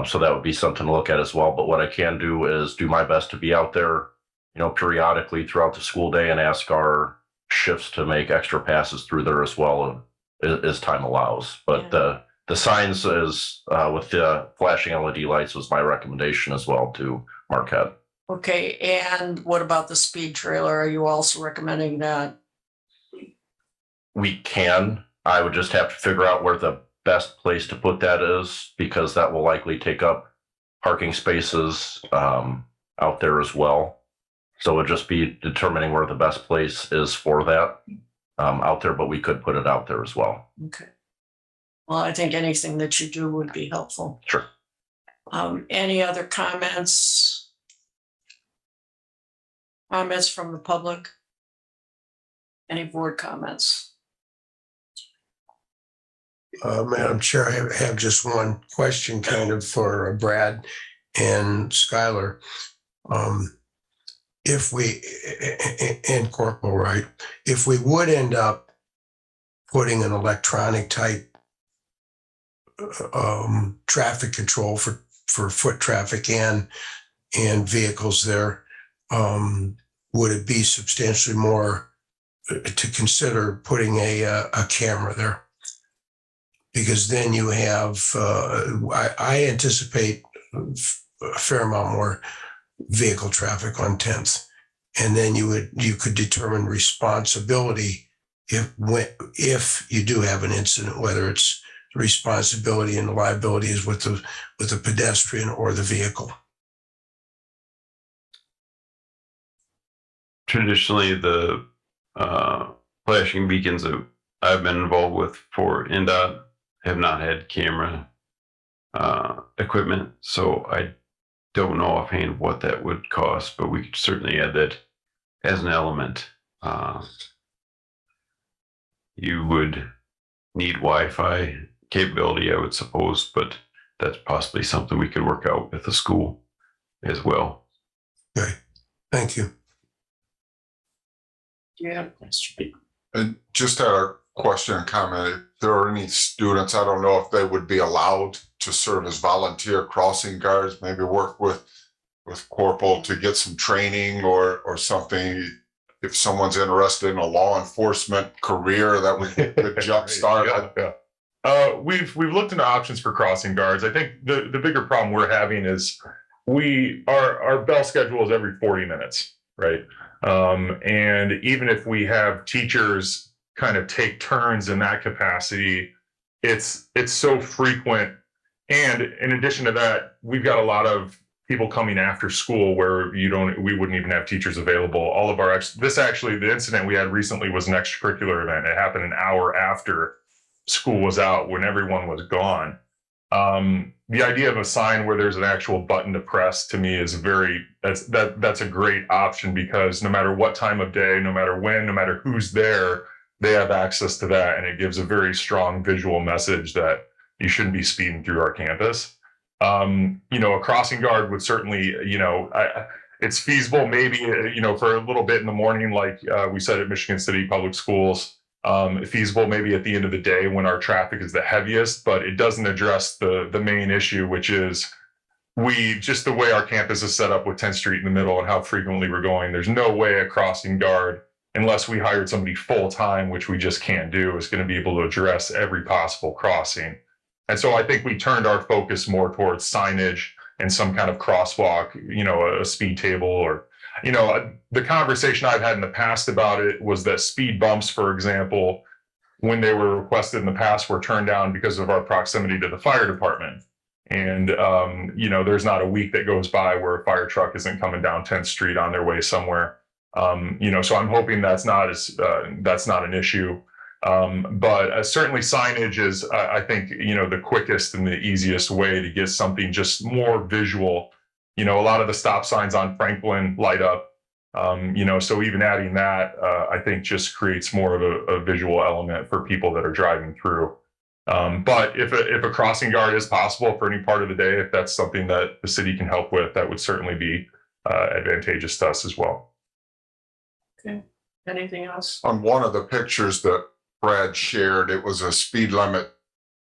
So that would be something to look at as well. But what I can do is do my best to be out there, periodically throughout the school day and ask our shifts to make extra passes through there as well as time allows. But the signs is with the flashing LED lights was my recommendation as well to Marquette. Okay, and what about the speed trailer? Are you also recommending that? We can. I would just have to figure out where the best place to put that is, because that will likely take up parking spaces out there as well. So it would just be determining where the best place is for that out there, but we could put it out there as well. Okay. Well, I think anything that you do would be helpful. Sure. Any other comments? Comments from the public? Any board comments? Madam Chair, I have just one question kind of for Brad and Skylar. If we, and Corporal Wright, if we would end up putting an electronic type traffic control for foot traffic and vehicles there, would it be substantially more to consider putting a camera there? Because then you have, I anticipate a fair amount more vehicle traffic on 10th. And then you could determine responsibility if you do have an incident, whether it's the responsibility and the liability is with the pedestrian or the vehicle. Traditionally, the flashing beacons that I've been involved with for NDOT have not had camera equipment, so I don't know offhand what that would cost, but we could certainly add that as an element. You would need Wi-Fi capability, I would suppose, but that's possibly something we could work out with the school as well. Okay, thank you. Yeah. And just a question and comment. If there are any students, I don't know if they would be allowed to serve as volunteer crossing guards, maybe work with Corporal to get some training or something. If someone's interested in a law enforcement career, that would jumpstart. We've looked into options for crossing guards. I think the bigger problem we're having is our bell schedule is every 40 minutes, right? And even if we have teachers kind of take turns in that capacity, it's so frequent. And in addition to that, we've got a lot of people coming after school where we wouldn't even have teachers available. All of our the incident we had recently was an extracurricular event. It happened an hour after school was out when everyone was gone. The idea of a sign where there's an actual button to press, to me, is that's a great option, because no matter what time of day, no matter when, no matter who's there, they have access to that, and it gives a very strong visual message that you shouldn't be speeding through our campus. A crossing guard would certainly, it's feasible, maybe, for a little bit in the morning, like we said at Michigan City Public Schools, feasible maybe at the end of the day when our traffic is the heaviest, but it doesn't address the main issue, which is just the way our campus is set up with 10th Street in the middle and how frequently we're going. There's no way a crossing guard, unless we hired somebody full time, which we just can't do, is going to be able to address every possible crossing. And so I think we turned our focus more towards signage and some kind of crosswalk, a speed table, or, the conversation I've had in the past about it was that speed bumps, for example, when they were requested in the past, were turned down because of our proximity to the fire department. And, there's not a week that goes by where a fire truck isn't coming down 10th Street on their way somewhere. So I'm hoping that's not an issue. But certainly signage is, I think, the quickest and the easiest way to get something just more visual. A lot of the stop signs on Franklin light up, so even adding that, I think just creates more of a visual element for people that are driving through. But if a crossing guard is possible for any part of the day, if that's something that the city can help with, that would certainly be advantageous to us as well. Okay, anything else? On one of the pictures that Brad shared, it was a speed limit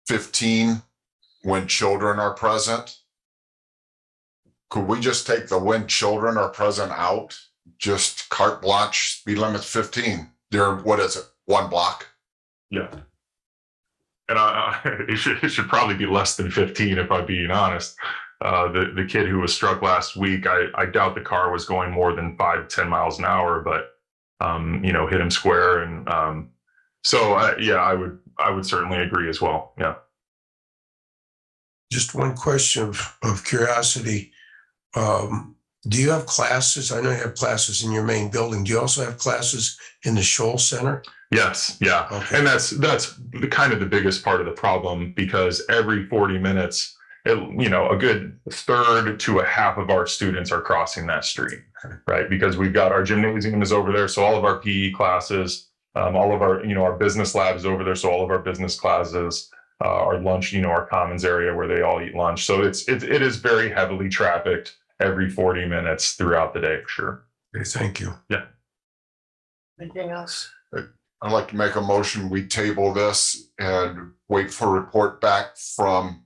15 when children are present. Could we just take the when children are present out? Just carte blanche, speed limit 15. What is it? 1 block? Yeah. And it should probably be less than 15, if I'm being honest. The kid who was struck last week, I doubt the car was going more than 5 to 10 miles an hour, but hit him square. And I would certainly agree as well. Yeah. Just one question of curiosity. Do you have classes? I know you have classes in your main building. Do you also have classes in the Scholl Center? Yes. Yeah. Okay. And that's kind of the biggest part of the problem, because every 40 minutes, a good third to a half of our students are crossing that street, right? Because we've got our gymnasium is over there. So all of our PE classes, all of our, our business lab is over there. So all of our business classes, our lunch, our commons area where they all eat lunch. So it is very heavily trafficked every 40 minutes throughout the day, for sure. Okay, thank you. Yeah. Anything else? I'd like to make a motion. We table this and wait for a report back from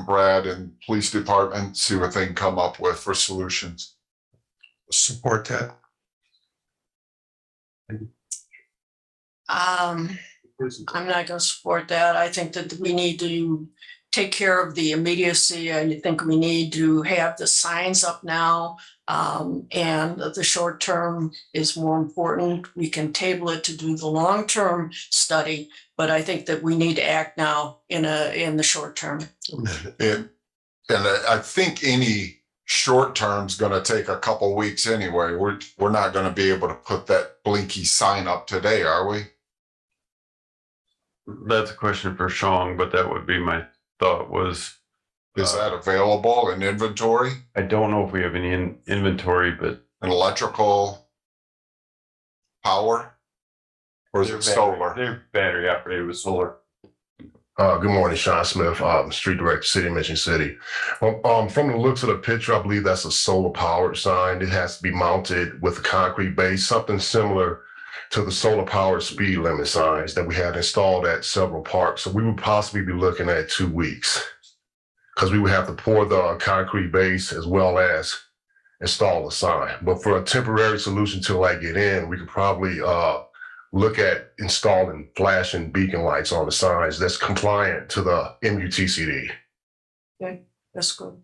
Brad and police department, see what they can come up with for solutions. Support that. I'm not going to support that. I think that we need to take care of the immediacy. I think we need to have the signs up now, and the short term is more important. We can table it to do the long-term study, but I think that we need to act now in the short term. And I think any short term is going to take a couple weeks anyway. We're not going to be able to put that blinky sign up today, are we? That's a question for Sean, but that would be my thought was. Is that available in inventory? I don't know if we have any inventory, but. An electrical power? Or is it solar? They're battery operated with solar. Good morning, Sean Smith, Street Director, City of Mission City. From the looks of the picture, I believe that's a solar powered sign. It has to be mounted with a concrete base, something similar to the solar powered speed limit signs that we had installed at several parks. So we would possibly be looking at 2 weeks, because we would have to pour the concrete base as well as install a sign. But for a temporary solution till I get in, we could probably look at installing flashing beacon lights on the signs that's compliant to the MUTCD. Okay, that's good.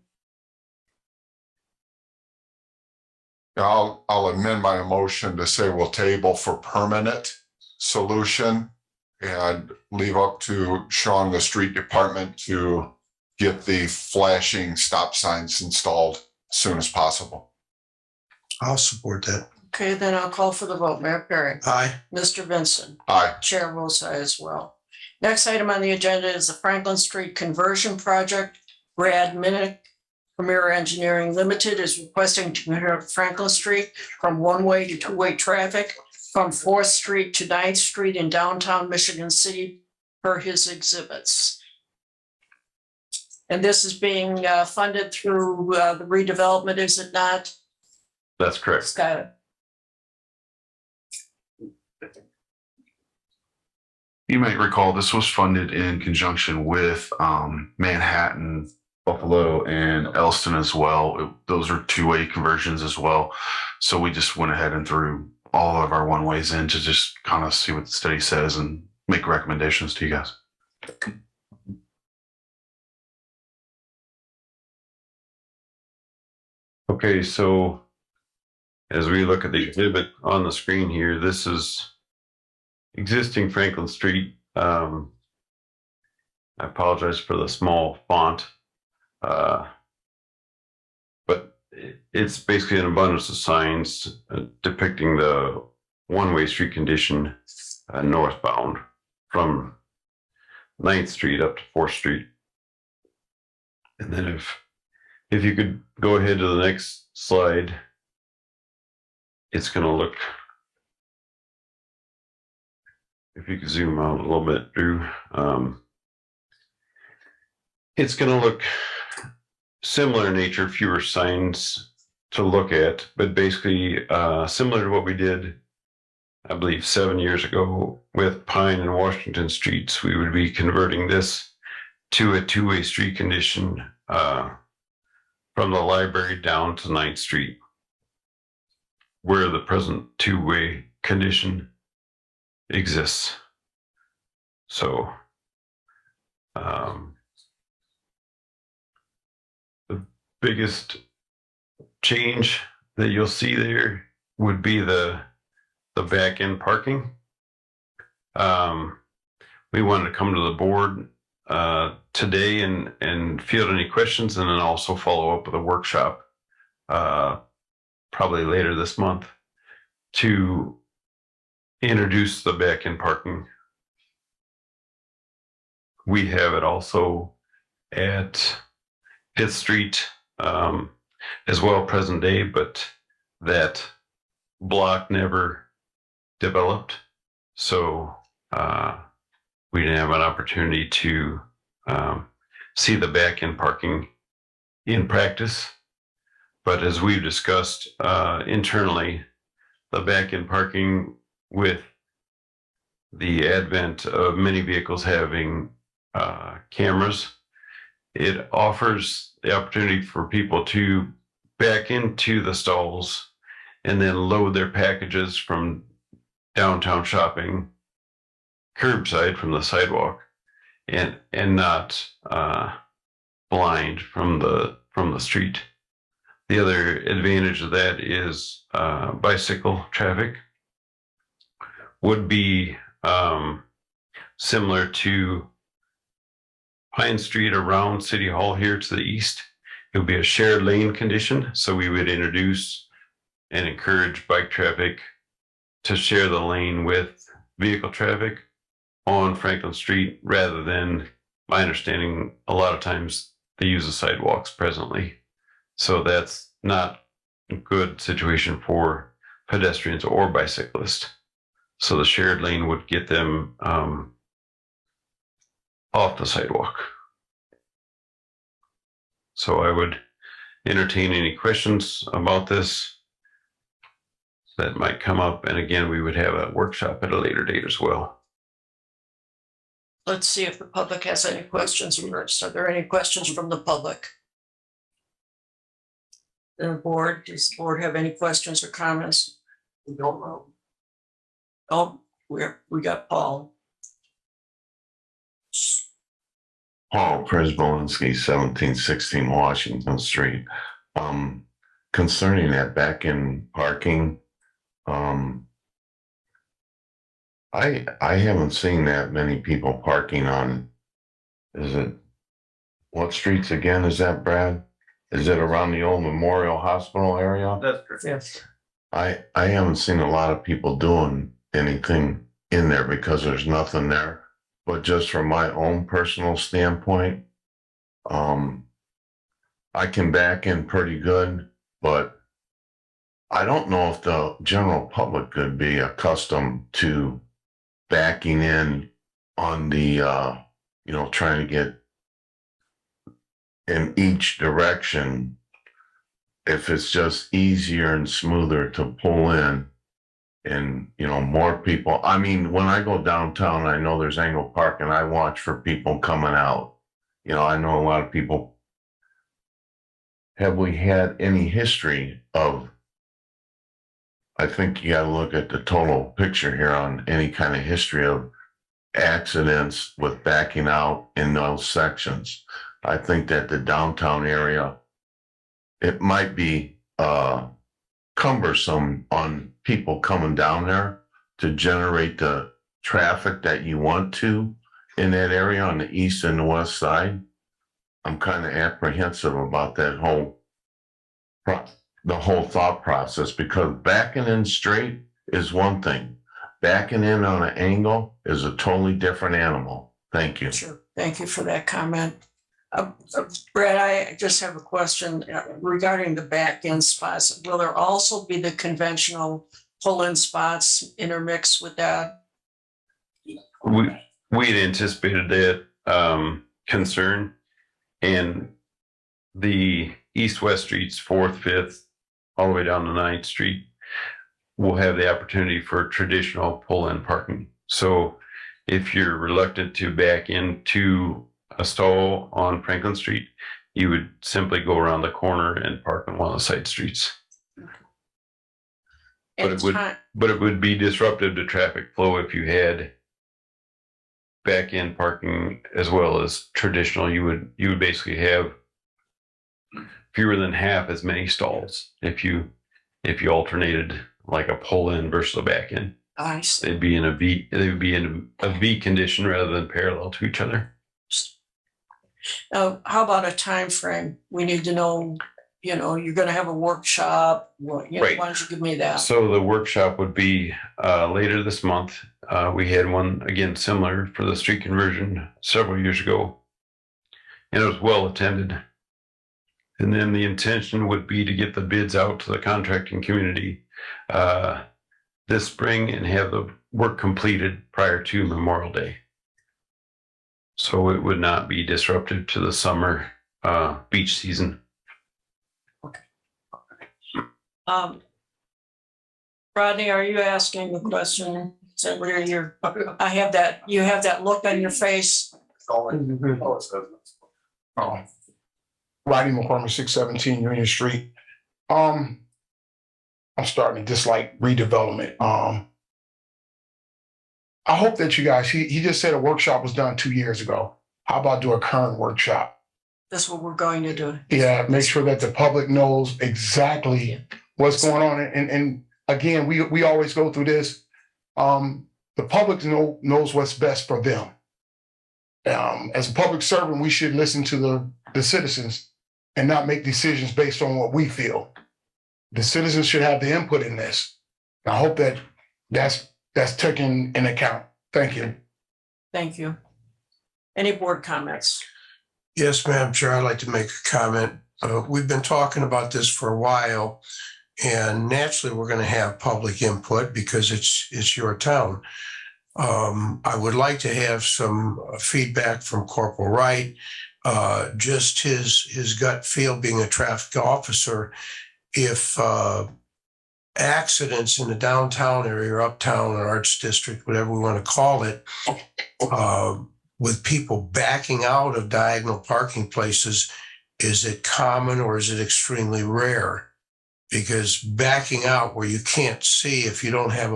I'll amend my motion to say we'll table for permanent solution and leave up to Sean, the street department, to get the flashing stop signs installed as soon as possible. I'll support that. Okay, then I'll call for the vote. Mayor Perry. Aye. Mr. Vincent. Aye. Chair votes aye as well. Next item on the agenda is the Franklin Street Conversion Project. Brad Minnick, Premier Engineering Limited, is requesting to convert Franklin Street from one-way to two-way traffic from 4th Street to 9th Street in downtown Michigan City per his exhibits. And this is being funded through the redevelopment, is it not? That's correct. Scott? You might recall this was funded in conjunction with Manhattan, Buffalo, and Elston as well. Those are two-way conversions as well. So we just went ahead and threw all of our one-ways in to just kind of see what the study says and make recommendations to you guys. Okay, so as we look at the exhibit on the screen here, this is existing Franklin Street. I apologize for the small font, but it's basically an abundance of signs depicting the one-way street condition northbound from 9th Street up to 4th Street. And then if you could go ahead to the next slide, it's going to look, if you could zoom out a little bit, Drew, it's going to look similar in nature, fewer signs to look at, but basically similar to what we did, I believe, 7 years ago with Pine and Washington Streets. We would be converting this to a two-way street condition from the library down to 9th Street, where the present two-way condition exists. So the biggest change that you'll see there would be the back end parking. We wanted to come to the board today and field any questions, and then also follow up with a workshop probably later this month to introduce the back end parking. We have it also at 5th Street as well present day, but that block never developed. So we didn't have an opportunity to see the back end parking in practice. But as we've discussed internally, the back end parking, with the advent of many vehicles having cameras, it offers the opportunity for people to back into the stalls and then load their packages from downtown shopping curbside from the sidewalk, and not blind from the street. The other advantage of that is bicycle traffic would be similar to Pine Street around City Hall here to the east. It would be a shared lane condition, so we would introduce and encourage bike traffic to share the lane with vehicle traffic on Franklin Street, rather than, my understanding, a lot of times they use the sidewalks presently. So that's not a good situation for pedestrians or bicyclists. So the shared lane would get them off the sidewalk. So I would entertain any questions about this that might come up. And again, we would have a workshop at a later date as well. Let's see if the public has any questions first. Are there any questions from the public? The board, does the board have any questions or comments? We don't know. Oh, we got Paul. Paul Przbolinski, 1716 Washington Street. Concerning that back end parking, I haven't seen that many people parking on, what streets again is that, Brad? Is it around the old Memorial Hospital area? That's correct. Yes. I haven't seen a lot of people doing anything in there because there's nothing there. But just from my own personal standpoint, I can back in pretty good, but I don't know if the general public could be accustomed to backing in on the, trying to get in each direction, if it's just easier and smoother to pull in and, you know, more people. I mean, when I go downtown, I know there's angle parking. I watch for people coming out. You know, I know a lot of people. Have we had any history of, I think you got to look at the total picture here on any kind of history of accidents with backing out in those sections. I think that the downtown area, it might be cumbersome on people coming down there to generate the traffic that you want to in that area on the east and the west side. I'm kind of apprehensive about that the whole thought process, because backing in straight is one thing. Backing in on an angle is a totally different animal. Thank you. Sure. Thank you for that comment. Brad, I just have a question regarding the back-end spots. Will there also be the conventional pull-in spots intermixed with that? We had anticipated that concern, and the east-west streets, 4th, 5th, all the way down to 9th Street, will have the opportunity for traditional pull-in parking. So if you're reluctant to back into a stall on Franklin Street, you would simply go around the corner and park on one of the side streets. But it would be disruptive to traffic flow if you had back end parking as well as traditional. You would basically have fewer than half as many stalls if you alternated like a pull in versus a back end. I see. They would be in a V condition rather than parallel to each other. How about a time frame? We need to know, you know, you're going to have a workshop. Right. Why don't you give me that? So the workshop would be later this month. We had one, again, similar for the street conversion several years ago, and it was well attended. And then the intention would be to get the bids out to the contracting community this spring and have the work completed prior to Memorial Day. So it would not be disruptive to the summer beach season. Okay. Rodney, are you asking the question? Is that where you have that look on your face? Oh, Rodney McCormick, 617 Union Street. I'm starting to dislike redevelopment. I hope that you guys, he just said a workshop was done 2 years ago. How about do a current workshop? That's what we're going to do. Yeah, make sure that the public knows exactly what's going on. And again, we always go through this. The public knows what's best for them. As a public servant, we should listen to the citizens and not make decisions based on what we feel. The citizens should have the input in this. I hope that that's taken into account. Thank you. Thank you. Any board comments? Yes, Madam Chair, I'd like to make a comment. We've been talking about this for a while, and naturally we're going to have public input because it's your town. I would like to have some feedback from Corporal Wright, just his gut feel being a traffic officer. If accidents in the downtown area or uptown or Arts District, whatever we want to call it, with people backing out of diagonal parking places, is it common or is it extremely rare? Because backing out where you can't see, if you don't have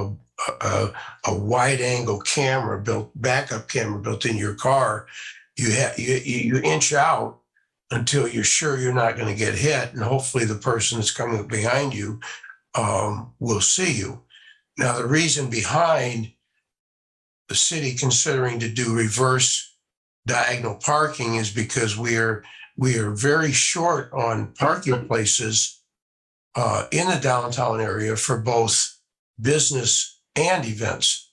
a wide angle backup camera built in your car, you inch out until you're sure you're not going to get hit, and hopefully the person that's coming up behind you will see you. Now, the reason behind the city considering to do reverse diagonal parking is because we are very short on parking places in the downtown area for both business and events.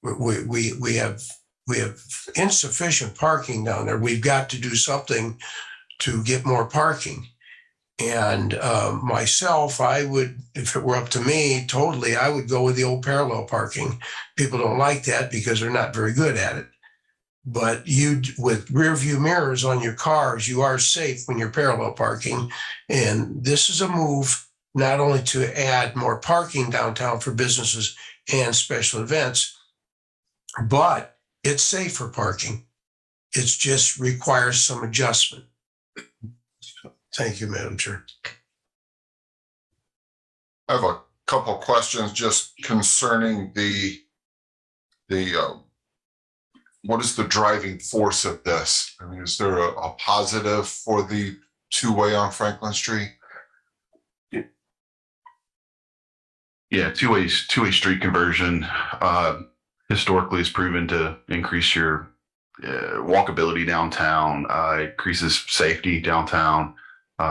We have insufficient parking down there. We've got to do something to get more parking. And myself, I would, if it were up to me, totally, I would go with the old parallel parking. People don't like that because they're not very good at it. But you, with rear view mirrors on your cars, you are safe when you're parallel parking. And this is a move not only to add more parking downtown for businesses and special events, but it's safer parking. It just requires some adjustment. Thank you, Madam Chair. I have a couple of questions just concerning the what is the driving force of this? I mean, is there a positive for the two-way on Franklin Street? Yeah, two-way street conversion historically has proven to increase your walkability downtown, increases safety downtown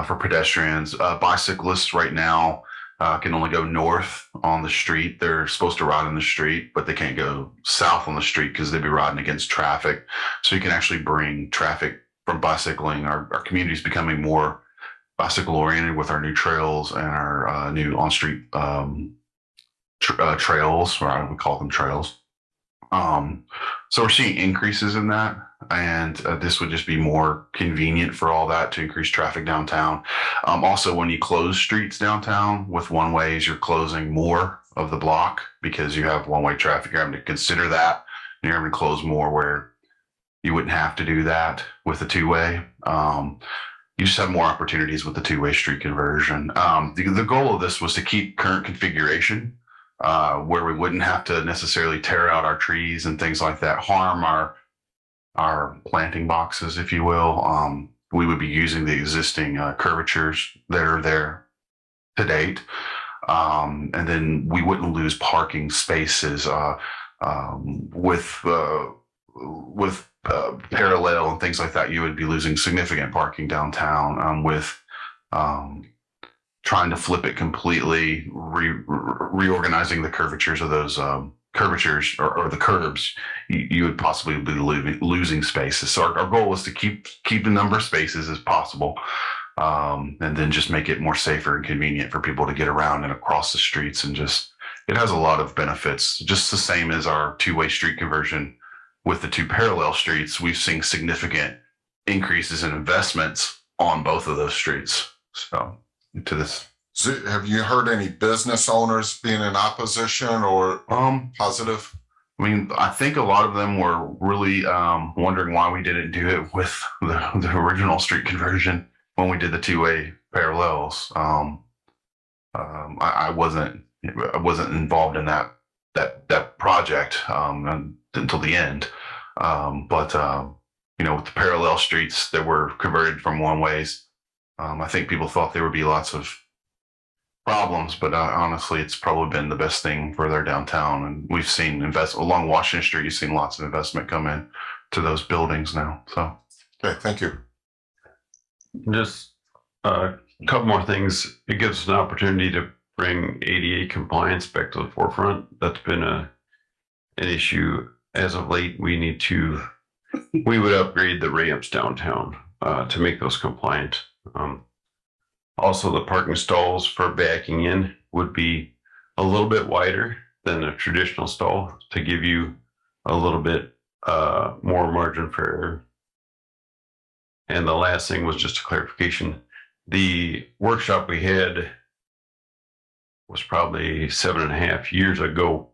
for pedestrians. Bicyclists right now can only go north on the street. They're supposed to ride on the street, but they can't go south on the street because they'd be riding against traffic. So you can actually bring traffic from bicycling. Our community is becoming more bicycle oriented with our new trails and our new on-street trails, or I would call them trails. So we're seeing increases in that, and this would just be more convenient for all that to increase traffic downtown. Also, when you close streets downtown with one ways, you're closing more of the block because you have one-way traffic. You're having to consider that, and you're having to close more where you wouldn't have to do that with a two-way. You just have more opportunities with the two-way street conversion. The goal of this was to keep current configuration, where we wouldn't have to necessarily tear out our trees and things like that, harm our planting boxes, if you will. We would be using the existing curvatures that are there to date. And then we wouldn't lose parking spaces with parallel and things like that. You would be losing significant parking downtown with trying to flip it completely, reorganizing the curvatures of those curvatures or the curbs. You would possibly be losing spaces. So our goal was to keep the number of spaces as possible, and then just make it more safer and convenient for people to get around and across the streets. And just, it has a lot of benefits, just the same as our two-way street conversion. With the two parallel streets, we've seen significant increases in investments on both of those streets. So to this. So have you heard any business owners being in opposition or positive? I mean, I think a lot of them were really wondering why we didn't do it with the original street conversion when we did the two-way parallels. I wasn't involved in that project until the end. But you know, with the parallel streets that were converted from one ways, I think people thought there would be lots of problems, but honestly, it's probably been the best thing for their downtown. And we've seen along Washington Street, you've seen lots of investment come in to those buildings now. So, okay, thank you. Just a couple more things. It gives us an opportunity to bring ADA compliance back to the forefront. That's been an issue as of late. We would upgrade the ramps downtown to make those compliant. Also, the parking stalls for backing in would be a little bit wider than a traditional stall to give you a little bit more margin for error. And the last thing was just a clarification. The workshop we had was probably 7.5 years ago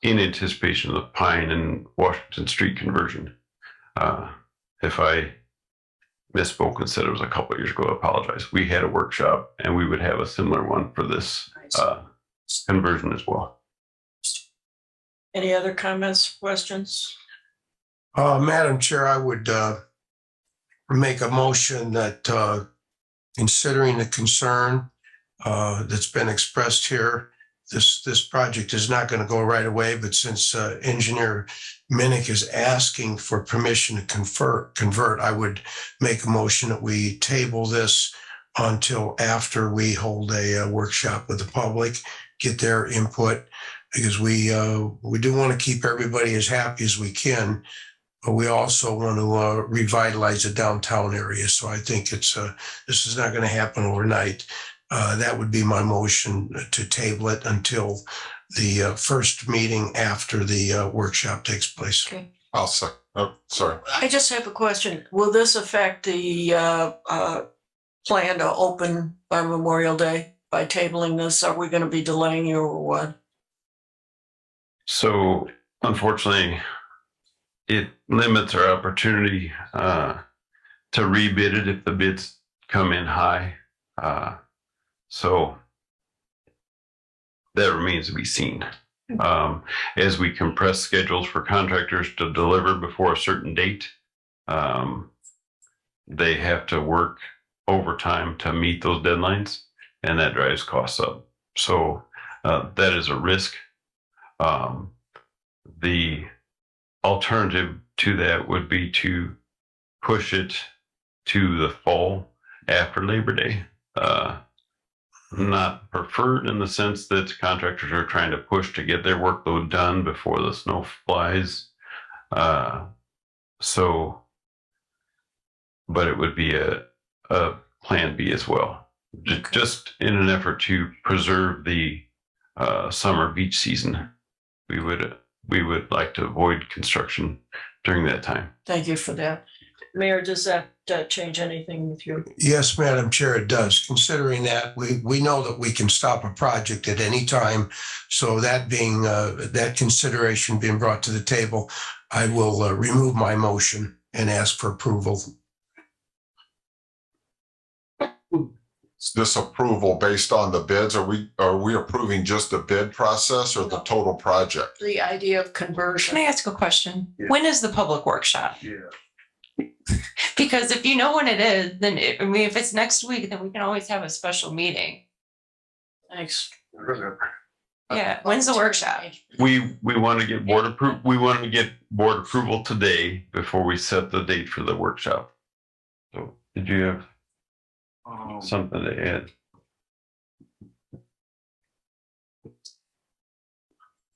in anticipation of the Pine and Washington Street conversion. If I misspoke and said it was a couple of years ago, I apologize. We had a workshop and we would have a similar one for this conversion as well. Any other comments, questions? Madam Chair, I would make a motion that considering the concern that's been expressed here, this project is not going to go right away, but since Engineer Minnick is asking for permission to convert, I would make a motion that we table this until after we hold a workshop with the public, get their input, because we do want to keep everybody as happy as we can, but we also want to revitalize the downtown area. So I think this is not going to happen overnight. That would be my motion, to table it until the first meeting after the workshop takes place. Okay. I'll second. Oh, sorry. I just have a question. Will this affect the plan to open by Memorial Day by tabling this? Are we going to be delaying you or what? So unfortunately, it limits our opportunity to rebid it if the bids come in high. So that remains to be seen. As we compress schedules for contractors to deliver before a certain date, they have to work overtime to meet those deadlines, and that drives costs up. So that is a risk. The alternative to that would be to push it to the fall after Labor Day. Not preferred in the sense that contractors are trying to push to get their workload done before the snow flies. But it would be a plan B as well, just in an effort to preserve the summer beach season. We would like to avoid construction during that time. Thank you for that. Mayor, does that change anything with you? Yes, Madam Chair, it does. Considering that we know that we can stop a project at any time. So that being that consideration being brought to the table, I will remove my motion and ask for approval. Is this approval based on the bids? Are we approving just the bid process or the total project? The idea of conversion. Can I ask a question? When is the public workshop? Because if you know when it is, then if it's next week, then we can always have a special meeting. Thanks. Yeah, when's the workshop? We want to get board approval. We want to get board approval today before we set the date for the workshop. So did you have something to add?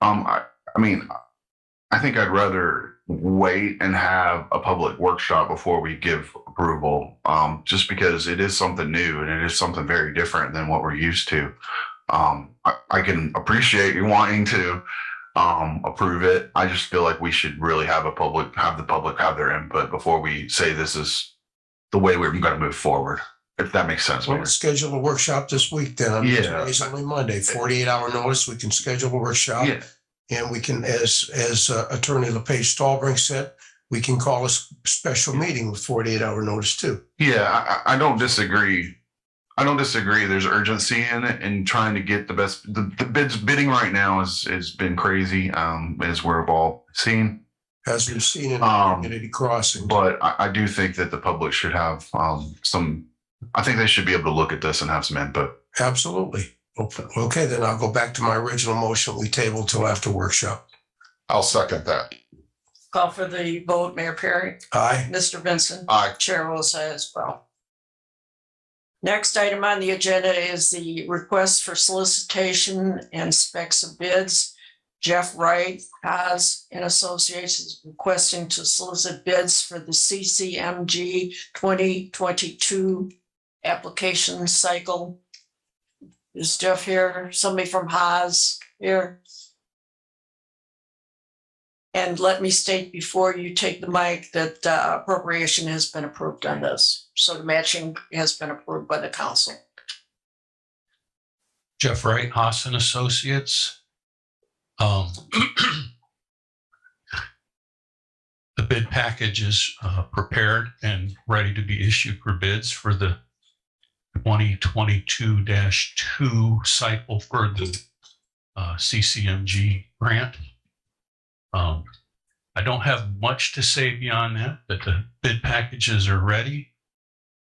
I mean, I think I'd rather wait and have a public workshop before we give approval, just because it is something new and it is something very different than what we're used to. I can appreciate you wanting to approve it. I just feel like we should really have the public have their input before we say this is the way we're going to move forward. If that makes sense. We'll schedule a workshop this week then. Today's only Monday, 48-hour notice. We can schedule a workshop. Yeah. And we can, as Attorney LePage Stallbring said, we can call a special meeting with 48-hour notice too. Yeah, I don't disagree. I don't disagree. There's urgency in it and trying to get the best. The bidding right now has been crazy, as we've all seen. As we've seen in community crossing. But I do think that the public should have some. I think they should be able to look at this and have some input. Absolutely. Okay, then I'll go back to my original motion. We table till after workshop. I'll second that. Call for the vote. Mayor Perry. Aye. Mr. Vincent. Aye. Chair will say as well. Next item on the agenda is the request for solicitation and specs of bids. Jeff Wright has and Associates is requesting to solicit bids for the CCMG 2022 application cycle. Is Jeff here? Somebody from Haas here? And let me state before you take the mic that appropriation has been approved on this. So the matching has been approved by the council. Jeff Wright, Haas and Associates. The bid package is prepared and ready to be issued for bids for the 2022-2 cycle for the CCMG grant. I don't have much to say beyond that, but the bid packages are ready.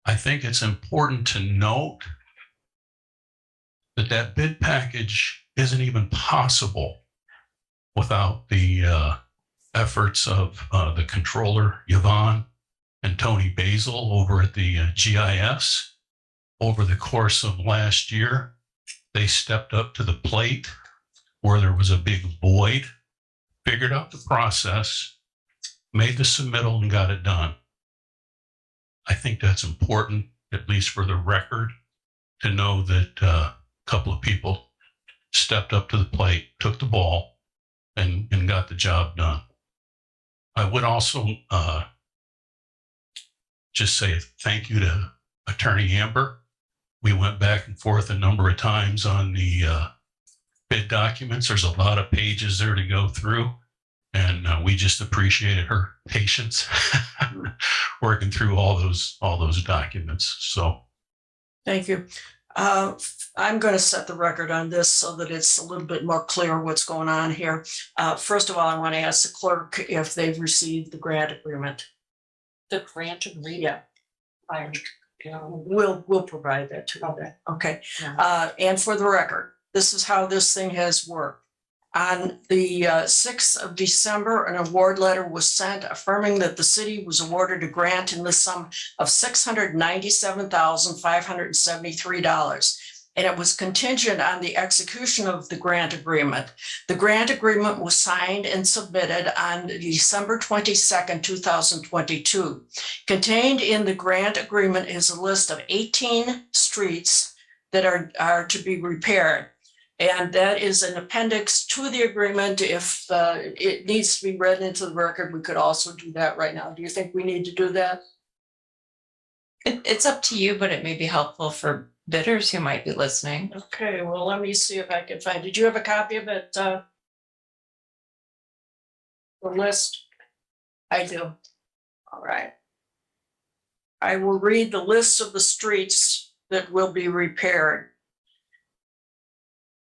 I think it's important to note that that bid package isn't even possible without the efforts of the controller, Yvonne, and Tony Basil over at the GIS. Over the course of last year, they stepped up to the plate where there was a big void, figured out the process, made the submittal, and got it done. I think that's important, at least for the record, to know that a couple of people stepped up to the plate, took the ball, and got the job done. I would also just say thank you to Attorney Amber. We went back and forth a number of times on the bid documents. There's a lot of pages there to go through, and we just appreciated her patience working through all those documents. So, thank you. I'm going to set the record on this so that it's a little bit more clear what's going on here. First of all, I want to ask the clerk if they've received the grant agreement. The grant agreement. Yeah. We'll provide that to you. Okay. And for the record, this is how this thing has worked. On the 6th of December, an award letter was sent affirming that the city was awarded a grant in the sum of $697,573. And it was contingent on the execution of the grant agreement. The grant agreement was signed and submitted on December 22nd, 2022. Contained in the grant agreement is a list of 18 streets that are to be repaired. And that is an appendix to the agreement. If it needs to be read into the record, we could also do that right now. Do you think we need to do that? It's up to you, but it may be helpful for bidders who might be listening. Okay, well, let me see if I can find. Did you have a copy of it? The list? I do. All right. I will read the list of the streets that will be repaired.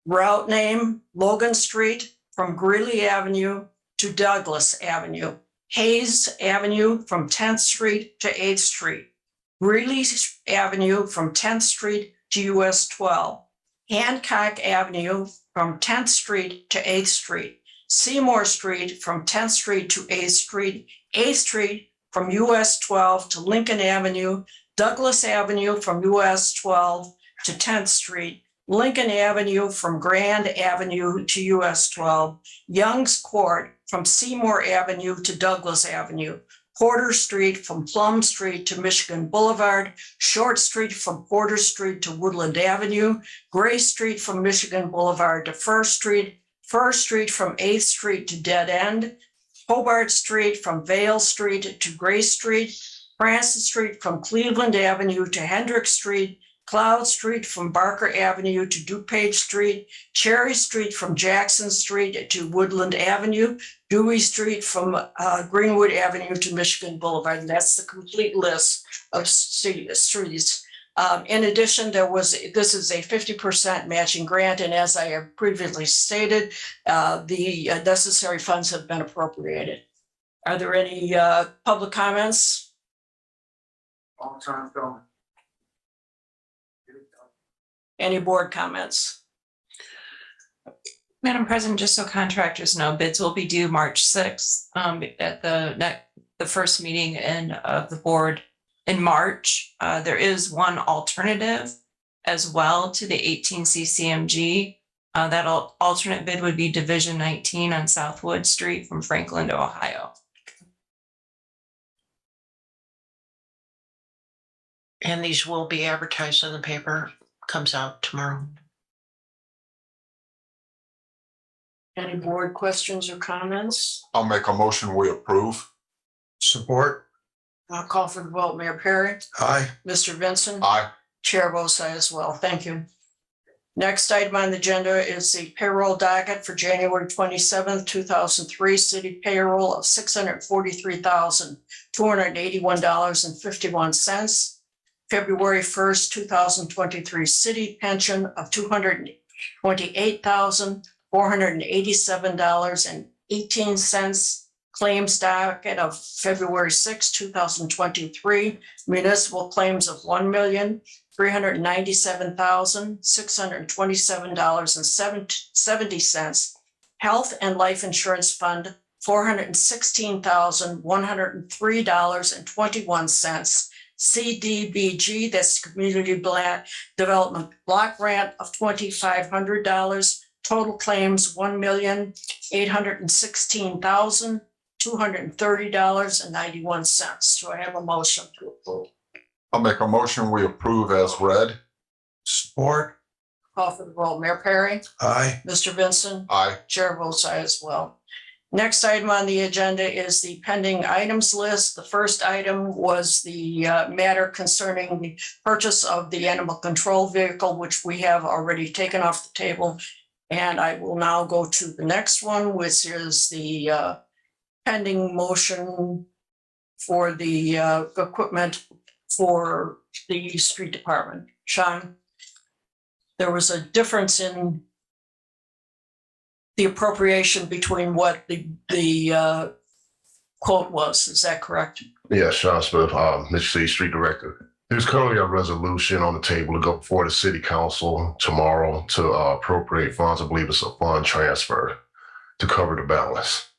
Route name, Logan Street from Greeley Avenue to Douglas Avenue. Hayes Avenue from 10th Street to 8th Street. Greeley Avenue from 10th Street to US 12. Hancock Avenue from 10th Street to 8th Street. Seymour Street from 10th Street to 8th Street. 8th Street from US 12 to Lincoln Avenue. Douglas Avenue from US 12 to 10th Street. Lincoln Avenue from Grand Avenue to US 12. Young's Court from Seymour Avenue to Douglas Avenue. Porter Street from Plum Street to Michigan Boulevard, Short Street from Porter Street to Woodland Avenue, Gray Street from Michigan Boulevard to First Street, First Street from 8th Street to Dead End, Hobart Street from Vale Street to Gray Street, Francis Street from Cleveland Avenue to Hendrick Street, Cloud Street from Barker Avenue to DuPage Street, Cherry Street from Jackson Street to Woodland Avenue, Dewey Street from Greenwood Avenue to Michigan Boulevard. And that's the complete list of streets. In addition, this is a 50% matching grant. And as I have previously stated, the necessary funds have been appropriated. Are there any public comments? Long time coming. Any board comments? Madam President, just so contractors know, bids will be due March 6th at the first meeting of the board in March. There is one alternative as well to the 18 CCMG. That alternate bid would be Division 19 on Southwood Street from Franklin to Ohio. And these will be advertised in the paper, comes out tomorrow. Any board questions or comments? I'll make a motion, we approve. Support. I'll call for the vote. Mayor Perry? Aye. Mr. Vincent? Aye. Chair votes aye as well. Thank you. Next item on the agenda is the payroll docket for January 27th, 2003, city payroll of $643,281.51. February 1st, 2023, city pension of $228,487.18. Claims docket of February 6, 2023, municipal claims of $1,397,627.70. Health and life insurance fund, $416,103.21. CDBG, that's Community Development Block Grant of $2,500. Total claims $1,816,230.91. Do I have a motion to approve? I'll make a motion, we approve as read. Support. Call for the roll. Mayor Perry? Aye. Mr. Vincent? Aye. Chair votes aye as well. Next item on the agenda is the pending items list. The first item was the matter concerning the purchase of the animal control vehicle, which we have already taken off the table. And I will now go to the next one, which is the pending motion for the equipment for the street department. Sean, there was a difference in the appropriation between what the quote was. Is that correct? Yeah, Sean Smith, Michigan City Street Director. There's currently a resolution on the table to go before the city council tomorrow to appropriate funds. I believe it's a fund transfer to cover the balance.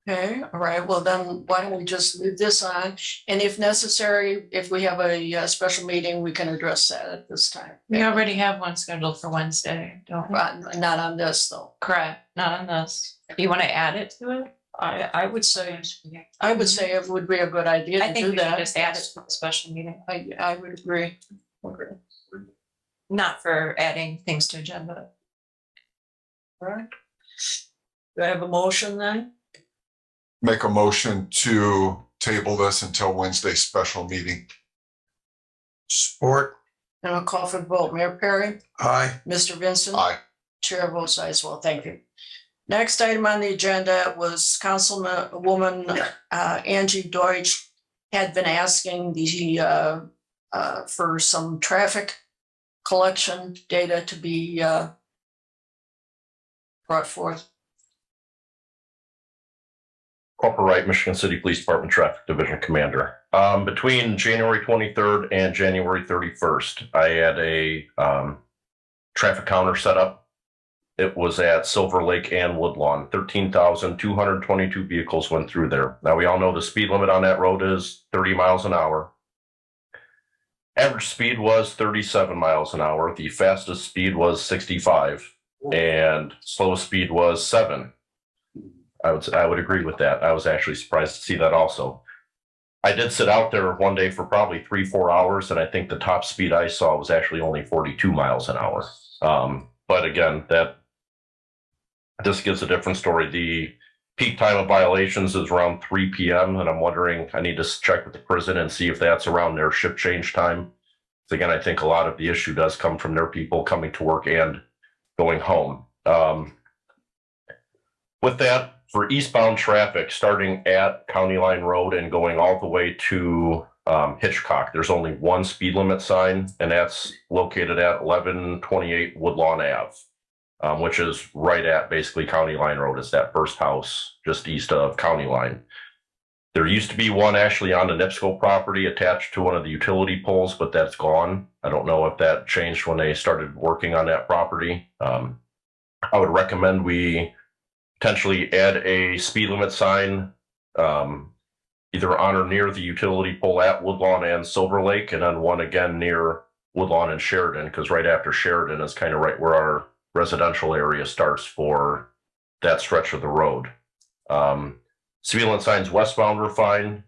Okay, all right. Well, then why don't we just leave this on? And if necessary, if we have a special meeting, we can address that at this time. We already have one scheduled for Wednesday, don't we? Not on this, though. Correct, not on this. You want to add it to it? I would say it would be a good idea I to think do we should that. just add it to the special meeting, I would agree. not for adding things to agenda. All right. Do I have a motion then? Make a motion to table this until Wednesday's special meeting. Support. And I'll call for the vote. Mayor Perry? Aye. Mr. Vincent? Aye. Chair votes aye as well. Thank you. Next item on the agenda was Councilwoman Angie Deutsch had been asking the for some traffic collection data to be brought forth. Corporal Wright, Michigan City Police Department Traffic Division Commander. Between January 23rd and January 31st, I had a traffic counter set up. It was at Silver Lake and Woodlawn. 13,222 vehicles went through there. Now, we all know the speed limit on that road is 30 miles an hour. Average speed was 37 miles an hour. The fastest speed was 65, and slowest speed was 7. I would agree with that. I was actually surprised to see that also. I did sit out there one day for probably 3-4 hours, and I think the top speed I saw was actually only 42 miles an hour. But again, this gives a different story. The peak time of violations is around 3 p.m., and I'm wondering, I need to check with the prison and see if that's around their shift change time. So again, I think a lot of the issue does come from their people coming to work and going home. With that, for eastbound traffic, starting at County Line Road and going all the way to Hitchcock, there's only one speed limit sign, and that's located at 1128 Woodlawn Ave, which is right at basically County Line Road. It's that first house just east of County Line. There used to be one actually on the NIPSCO property attached to one of the utility poles, but that's gone. I don't know if that changed when they started working on that property. I would recommend we potentially add a speed limit sign either on or near the utility pole at Woodlawn and Silver Lake, and then one again near Woodlawn and Sheridan, because right after Sheridan is kind of right where our residential area starts for that stretch of the road. Speed limit signs westbound were fine.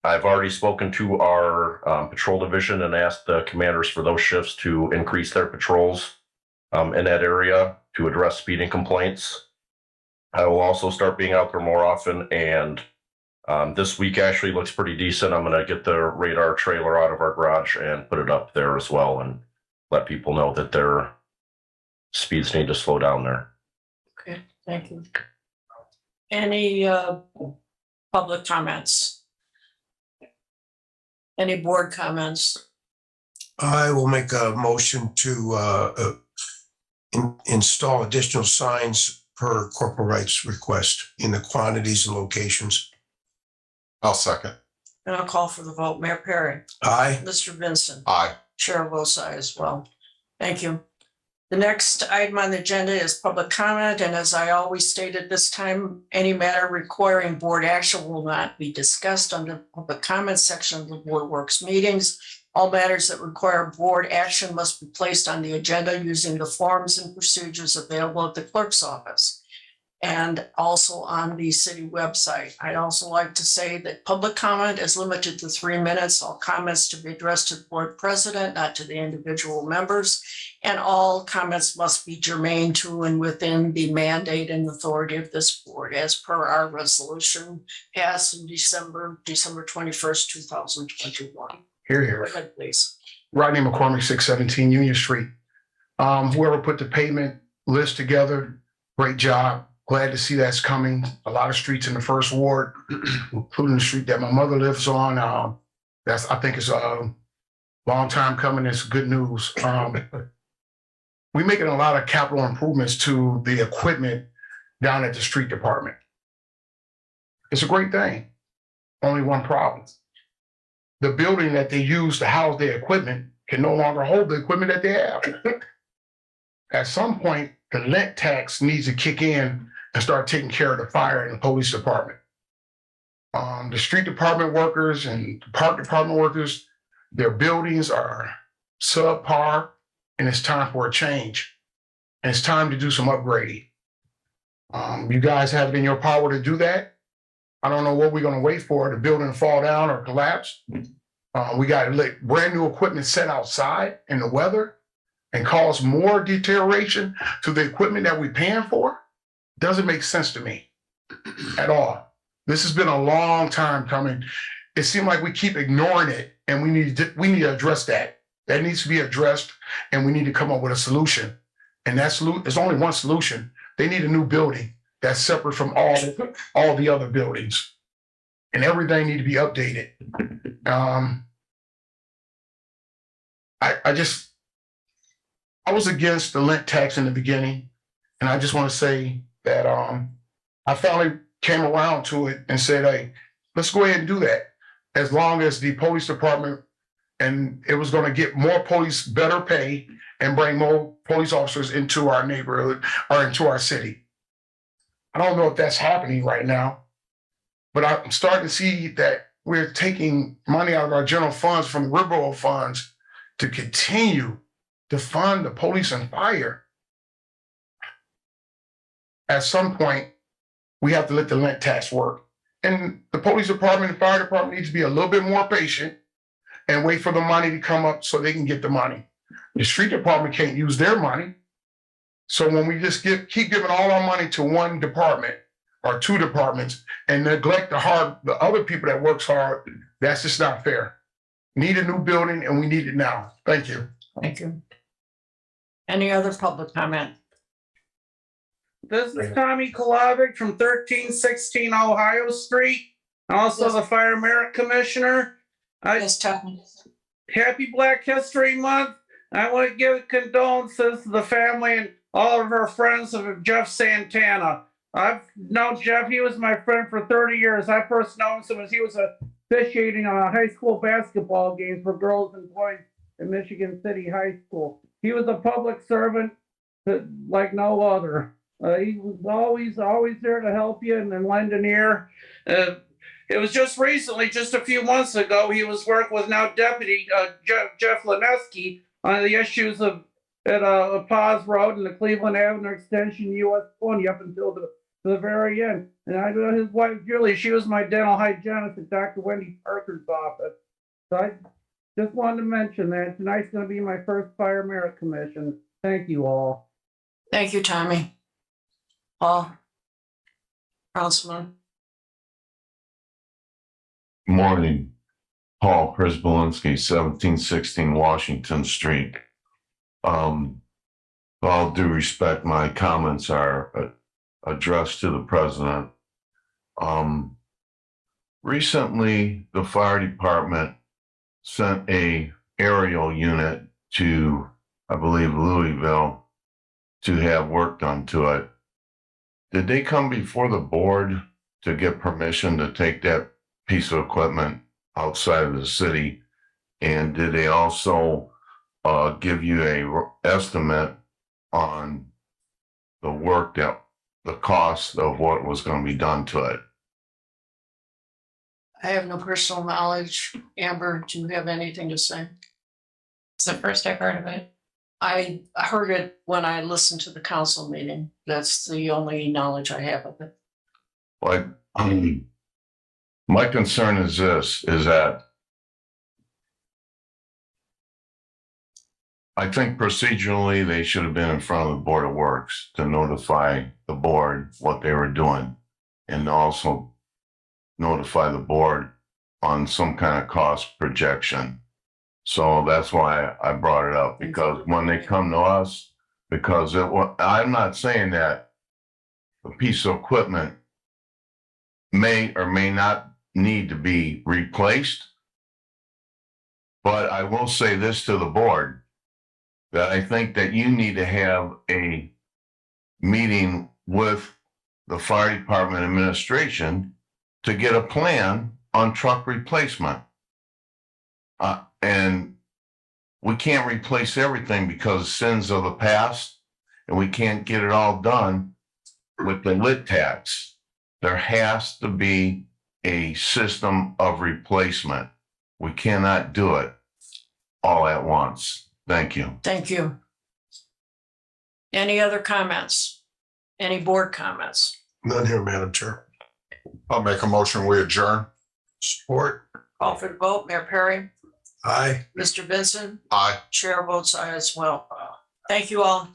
I've already spoken to our patrol division and asked the commanders for those shifts to increase their patrols in that area to address speeding complaints. I will also start being out there more often, and this week actually looks pretty decent. I'm going to get the radar trailer out of our garage and put it up there as well and let people know that their speeds need to slow down there. Okay, thank you. Any public comments? Any board comments? I will make a motion to install additional signs per Corporal Wright's request in the quantities and locations. I'll second. And I'll call for the vote. Mayor Perry? Aye. Mr. Vincent? Aye. Chair votes aye as well. Thank you. The next item on the agenda is public comment, and as I always state at this time, any matter requiring board action will not be discussed under the public comment section of the Board Works meetings. All matters that require board action must be placed on the agenda using the forms and procedures available at the clerk's office. and also on the city website. I'd also like to say that public comment is limited to 3 minutes. All comments to be addressed to the board president, not to the individual members. And all comments must be germane to and within the mandate and authority of this board as per our resolution passed in December 21st, 2021. Here, Go here. ahead, please. Rodney McCormick, 617 Union Street. Whoever put the payment list together, great job. Glad to see that's coming. A lot of streets in the first ward, including the street that my mother lives on. I think it's a long time coming. It's good news. We're making a lot of capital improvements to the equipment down at the street department. It's a great thing. Only one problem. The building that they use to house their equipment can no longer hold the equipment that they have. At some point, the rent tax needs to kick in and start taking care of the fire and the police department. The street department workers and the park department workers, their buildings are subpar, and it's time for a change. And it's time to do some upgrading. You guys have it in your power to do that. I don't know what we're going to wait for, the building to fall down or collapse. We got to let brand new equipment set outside in the weather and cause more deterioration to the equipment that we're paying for. Doesn't make sense to me at all. This has been a long time coming. It seems like we keep ignoring it, and we need to address that. That needs to be addressed, and we need to come up with a solution. And there's only one solution. They need a new building that's separate from all the other buildings, and everything need to be updated. I was against the rent tax in the beginning, and I just want to say that I finally came around to it and said, hey, let's go ahead and do that. As long as the police department, and it was going to get more police better pay and bring more police officers into our neighborhood or into our city. I don't know if that's happening right now, but I'm starting to see that we're taking money out of our general funds from the Riverboat funds to continue to fund the police and fire. At some point, we have to let the rent tax work. And the police department and fire department needs to be a little bit more patient and wait for the money to come up so they can get the money. The street department can't use their money. So when we just keep giving all our money to one department or two departments and neglect the other people that works hard, that's just not fair. Need a new building, and we need it now. Thank you. Thank you. Any other public comment? This is Tommy Kolavic from 1316 Ohio Street, also the Fire Merit Commissioner. Happy Black History Month. I want to give condolences to the family and all of our friends of Jeff Santana. I've known Jeff. He was my friend for 30 years. I first known him as he was officiating on high school basketball games for girls and boys in Michigan City High School. He was a public servant like no other. He was always there to help you and lend an ear. It was just recently, just a few months ago, he was working with now Deputy Jeff Lineski on the issues of at Paz Road and the Cleveland Avenue extension, US 20, up until the very end. And I know his wife Julie, she was my dental hygienist at Dr. Wendy Parker's office. So I just wanted to mention that tonight's going to be my first Fire Merit Commission. Thank you all. Thank you, Tommy. Paul, Councilman. Morning, Paul Prisbalinski, 1716 Washington Street. All due respect, my comments are addressed to the president. Recently, the fire department sent a aerial unit to, I believe, Louisville to have work done to it. Did they come before the board to get permission to take that piece of equipment outside of the city? And did they also give you a estimate on the work the cost of what was going to be done to it? I have no personal knowledge. Amber, do you have anything to say? It's the first I've heard of it. I heard it when I listened to the council meeting. That's the only knowledge I have of it. Like, my concern is this, is that I think procedurally, they should have been in front of the Board of Works to notify the board what they were doing and also notify the board on some kind of cost projection. So that's why I brought it up, because when they come to us, because I'm not saying that a piece of equipment may or may not need to be replaced, but I will say this to the board, that I think that you need to have a meeting with the fire department administration to get a plan on truck replacement. And we can't replace everything because of sins of the past, and we can't get it all done with the lit tax. There has to be a system of replacement. We cannot do it all at once. Thank you. Thank you. Any other comments? Any board comments? None here, Madam Chair. I'll make a motion, we adjourn. Support. Call for the vote. Mayor Perry? Aye. Mr. Benson? Aye. Chair votes aye as well. Thank you all.